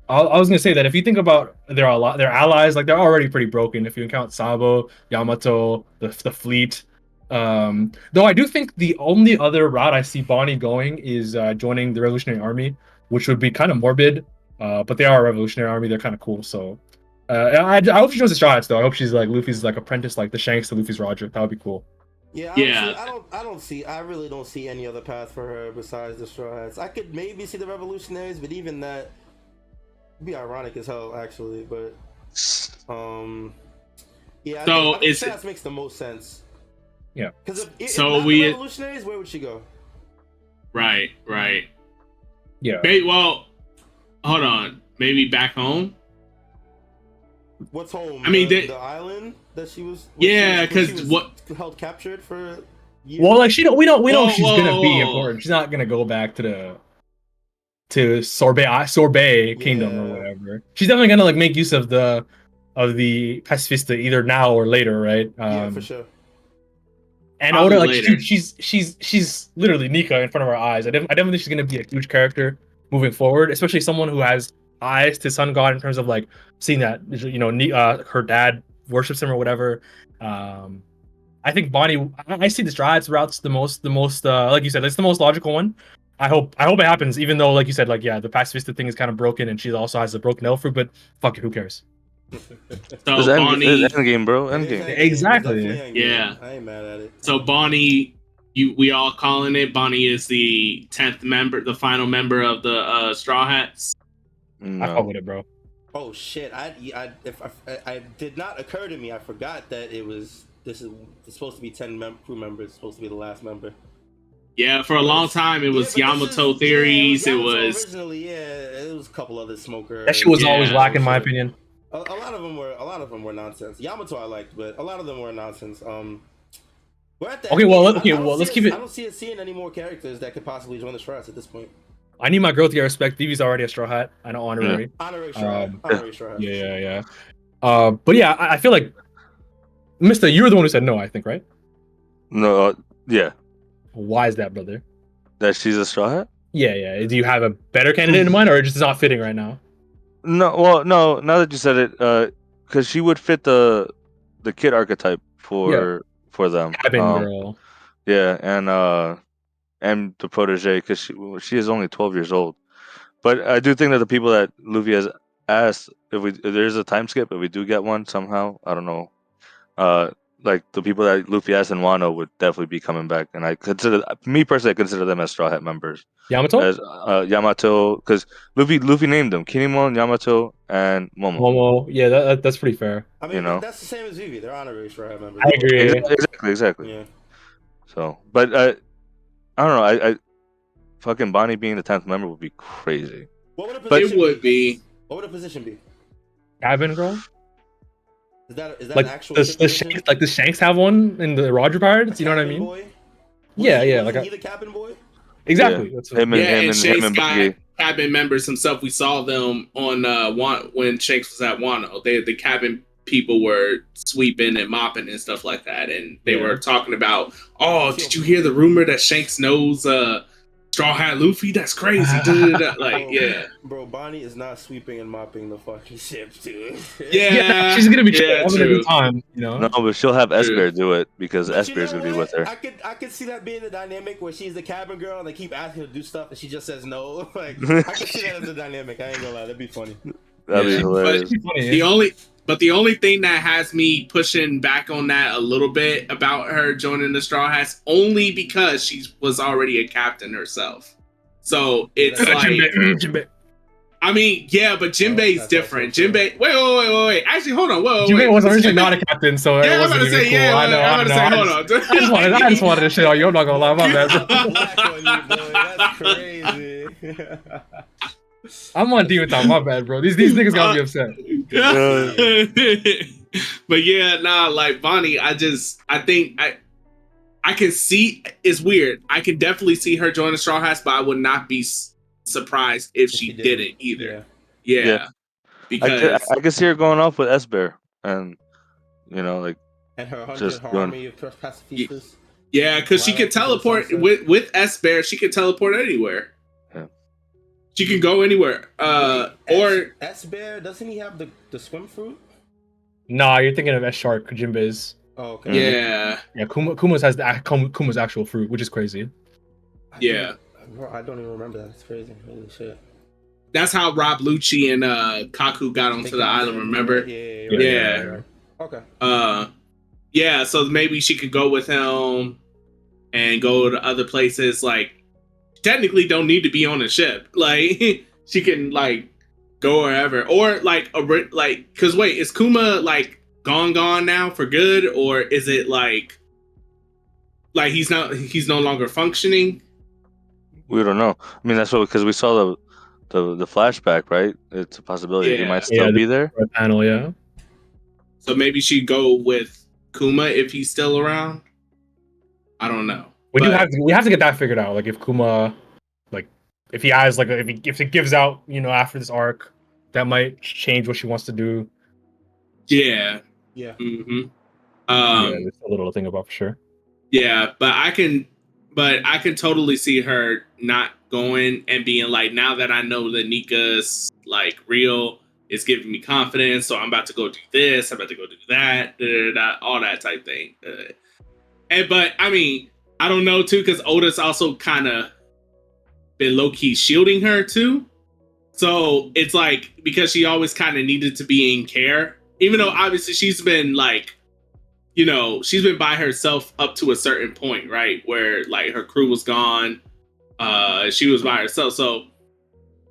I was gonna say that if you think about their allies, like they're already pretty broken. If you count Sabo, Yamato, the fleet. Though I do think the only other route I see Bonney going is joining the Revolutionary Army, which would be kind of morbid. But they are a Revolutionary Army; they're kind of cool. So, I hope she joins the Straw Hats, though. I hope she's like Luffy's like apprentice, like the Shanks to Luffy's Roger. That would be cool. Yeah. I really don't see any other path for her besides the Straw Hats. I could maybe see the Revolutionaries, but even that would be ironic as hell, actually. But yeah. I think Straw Hats makes the most sense. Yeah. Because if not the Revolutionaries, where would she go? Right. Yeah. Well, hold on. Maybe back home. What's home? I mean, the island that she was. Yeah, because what held captured for. Years? Well, like we know she's gonna be important. She's not gonna go back to Sorbet Kingdom or whatever. She's definitely gonna like make use of the of the pacifista either now or later, right? Yeah, for sure. And Probably Oda, like, later. she's literally Nika in front of our eyes. I definitely think she's gonna be a huge character moving forward, especially someone who has eyes to Sun God in terms of like seeing that her dad worships him or whatever. I think Bonney. I see the Strawhat route's the most like you said, it's the most logical one. I hope it happens, even though like you said, like yeah, the pacifista thing is kind of broken, and she also has a broken Elfru, but fuck it, who cares? So It's Bonney, endgame, bro. It is Endgame. Endgame. Exactly. It's definitely Endgame. Yeah. I ain't mad at it. so Bonney, we all calling it. Bonney is the 10th member, the final member of the Straw Hats. I fuck No. with it, bro. Oh shit! I did not occur to me. I forgot that it's supposed to be 10 crew members. It's supposed to be the last member. Yeah, for a long time it was Yamato theories. Yeah, it Yamato was originally. Yeah, it was a couple other smoker. That shit was Yeah. always whack in my opinion. A lot of them were nonsense. Yamato I liked, but a lot of them were nonsense. We're at the Okay, end well, game. let's keep it. I don't see it seeing any more characters that could possibly join the Strawhats at this point. I need my girl to get respect. Vivi's already a Straw Hat. I know honorary. Honorary Strawhat. Honorary Strawhat. Yeah. But yeah, I feel like Mysta, you were the one who said no, I think, right? No. Yeah. Why is that, brother? That she's a straw hat. Yeah. Do you have a better candidate in mind, or just not fitting right now? No. Well, no. Now that you said it, because she would fit the kid archetype for them. Cabin girl. Yeah, and the protege, because she is only 12 years old. But I do think that the people that Luffy has asked, if there's a time skip, if we do get one somehow, I don't know. Like the people that Luffy asked in Wano would definitely be coming back, and I consider them as Straw Hat members. Yamato? As Yamato, because Luffy named them Kinemon, Yamato, and Momo. Momo. Yeah, that's pretty fair. I mean, You know? that's the same as Vivi. They're honorary Strawhat members. I agree. Exactly. Yeah. So, but I don't know. I fucking Bonney being the 10th member would be crazy. What would a it position would be. What would a position be? Cabin girl? Is that Like an actual the position? Shanks, like the Shanks have one in the Roger Pirates, you know what I Cabin mean? Boy? Yeah, Wasn't like he the cabin boy? exactly. Yeah. That's Him Yeah, and and Shanks him got Buggy. cabin members himself. We saw them on when Shanks was at Wano. The cabin people were sweeping and mopping and stuff like that, and they were talking about, oh, did you hear the rumor that Shanks knows Straw Hat Luffy? That's crazy. Like, yeah. Bro, Bonney is not sweeping and mopping the fucking ship, dude. Yeah, she's gonna be chill, having a true. good time, you know. No, but she'll have Esper do it because But Esper you is know gonna be with what? her. I could see that being the dynamic where she's the cabin girl and they keep asking her to do stuff and she just says no. Like I could see that as a dynamic. I ain't gonna lie, that'd be funny. That'd be hilarious. The only thing that has me pushing back on that a little bit about her joining the Straw Hats, only because she was already a captain herself. So it's like, Jinbe. I mean, yeah, but Jinbe's different. Jinbe, wait. Actually, hold on. Whoa, Jinbe wait. was originally not a captain, so Yeah, it wasn't even cool. I know. Hold on. I just wanted to shit on you. I'm not gonna lie, my bad. Black on you, boy. That's crazy. I'm on Demon Time, my bad, bro. These niggas gotta be upset. But yeah, like Bonney, I think I can see, it's weird. I can definitely see her join the Straw Hats, but I would not be surprised if she didn't either. Yeah. Because I could see her going off with Esper and like and her just 100 army of pacifistas. Yeah, because she could teleport with Esper. She could teleport anywhere. Yeah. She can go anywhere. Or Esper, doesn't he have the swim fruit? Nah, you're thinking of S Shark, Jinbe's. Oh, okay. Yeah. Kuma's has Kuma's actual fruit, which is crazy. Yeah. I don't even remember that. It's crazy. Holy shit. That's how Rob Lucci and Kaku got onto the island, remember? Yeah. Okay. Yeah, so maybe she could go with him and go to other places. Like, technically don't need to be on a ship. Like, she can, like, go wherever. Or, like, because wait, is Kuma, like, gone now for good? Or is it, like he's no longer functioning? we don't know. I mean, that's what, because we saw the flashback, right? It's a possibility he might still be there. Panel, yeah. So maybe she'd go with Kuma if he's still around. I don't know. We have to get that figured out. Like if Kuma, like if he has like if it gives out, after this arc, that might change what she wants to do. Yeah. Yeah. Mm-hmm. Yeah, there's a little to think about for sure. Yeah, but I can totally see her not going and being like, now that I know the NIKAS like real, it's giving me confidence, so I'm about to go do this, I'm about to go do that, all that type thing. But I mean, I don't know too, because Oda's also kind of been low key shielding her too. So it's like, because she always kind of needed to be in care, even though obviously she's been like, you know, she's been by herself up to a certain point, right? Where like her crew was gone, she was by herself. So,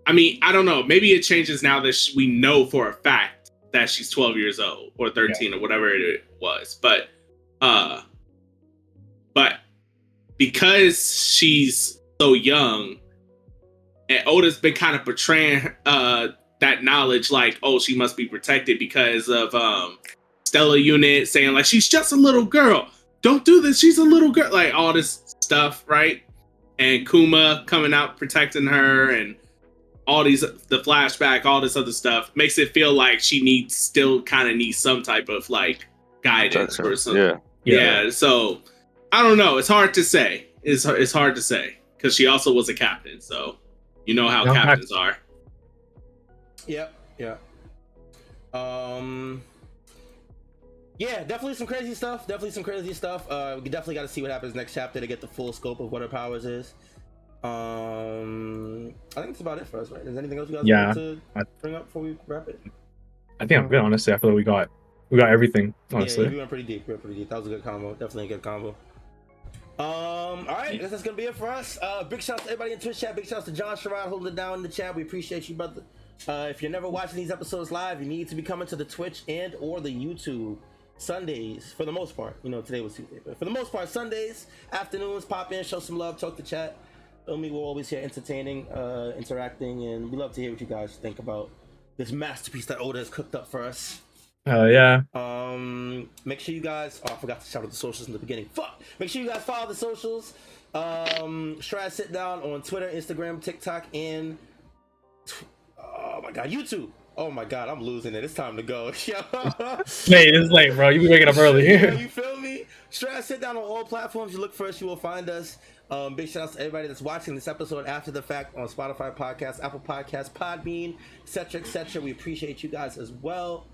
I mean, I don't know. Maybe it changes now that we know for a fact that she's 12 years old or 13 or whatever it was. But because she's so young, and Oda's been kind of portraying that knowledge, like, oh, she must be protected because of Stella Unit saying like, she's just a little girl, don't do this, she's a little girl, like all this stuff, right? And Kuma coming out protecting her and all these, the flashback, all this other stuff makes it feel like she still kind of needs some type of like guidance or something. Yeah. So I don't know, it's hard to say. It's hard to say because she also was a captain, so you know how captains are. Yep. Yeah. Yeah, definitely some crazy stuff. We definitely got to see what happens next chapter to get the full scope of what her powers is. I think that's about it for us, right? Is there anything else you guys want to bring up before we wrap it? I think I'm good, honestly. I feel like we got everything, honestly. Yeah, we went pretty deep. That was a good combo. Definitely a good combo. All right, I guess that's gonna be it for us. Big shout out to everybody in Twitch chat. Big shout out to John Sherrod holding it down in the chat. We appreciate you, brother. If you're never watching these episodes live, you need to be coming to the Twitch and or the YouTube Sundays for the most part. You know, today was Tuesday, but for the most part, Sundays afternoons, pop in, show some love, talk to chat. We're always here entertaining, interacting, and we love to hear what you guys think about this masterpiece that Oda has cooked up for us. Yeah. Make sure you guys, I forgot to shout out the socials in the beginning. Fuck! Make sure you guys follow the socials. Strawhat Sitdown on Twitter, Instagram, TikTok, and oh my god, YouTube. Oh my god, I'm losing it. It's time to go. Hey, it's late, bro. You be waking up early here. You feel me? Strawhat Sitdown on all platforms. You look for us, you will find us. Big shout out to everybody that's watching this episode after the fact on Spotify Podcasts, Apple Podcasts, Podbean, etc., etc. We appreciate you guys as well.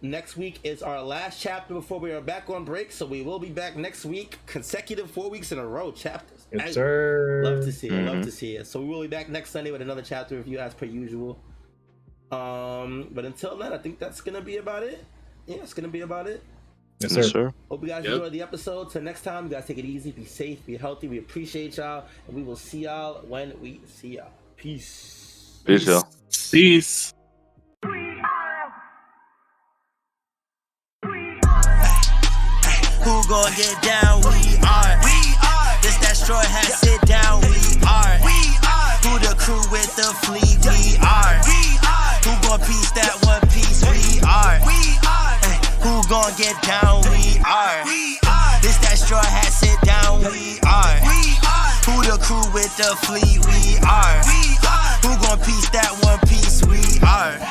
Next week is our last chapter before we are back on break, so we will be back next week, consecutive 4 weeks in a row chapters. Yes, sir. Love to see it. Love to see it. So we will be back next Sunday with another chapter review as per usual. But until then, I think that's gonna be about it. Yeah, it's gonna be about it. Yes, sir. Hope you guys enjoyed the episode. Till next time, you guys take it easy, be safe, be healthy. We appreciate y'all, and we will see y'all when we see y'all. Peace. Peace, y'all. Peace. Who gon' get down? We are. This that Strawhat Sitdown. We are. Who the crew with the fleet? We are. Who gon' piece that one piece? We are. Who gon' get down? We are. This that Strawhat Sitdown. We are. Who the crew with the fleet? We are. Who gon' piece that one piece? We are.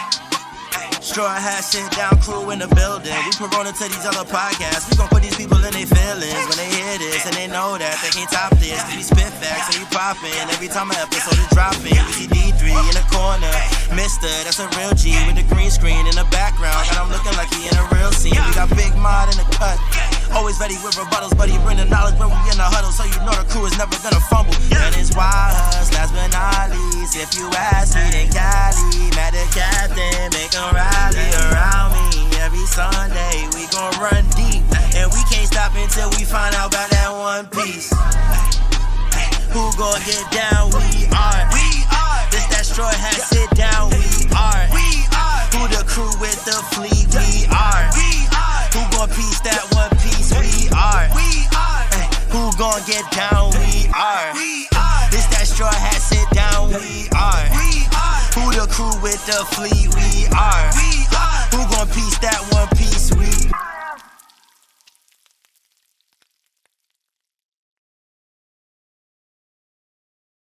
Strawhat Sitdown crew in the building. We Corona to these other podcasts. We gon' put these people in their feelings when they hear this, and they know that they can't top this. We spit facts and we poppin' every time an episode is dropping. We see D3 in the corner, Mysta, that's a real G with the green screen in the background. Got him looking like he in a real scene. We got Big Mod in the cut, always ready with rebuttals, but he bring the knowledge when we in the huddle, so you know the crew is never gonna fumble. And it's YHuss, last but not least. If you ask me, then Cali, mad at Captain, make him rally around me. Every Sunday we gon' run deep, and we can't stop until we find out about that one piece. Who gon' get down? We are. This that Strawhat Sitdown. We are. Who the crew with the fleet? We are. Who gon' piece that one piece? We are. Who gon' get down? We are. This that Strawhat Sitdown. We are. Who the crew with the fleet? We are.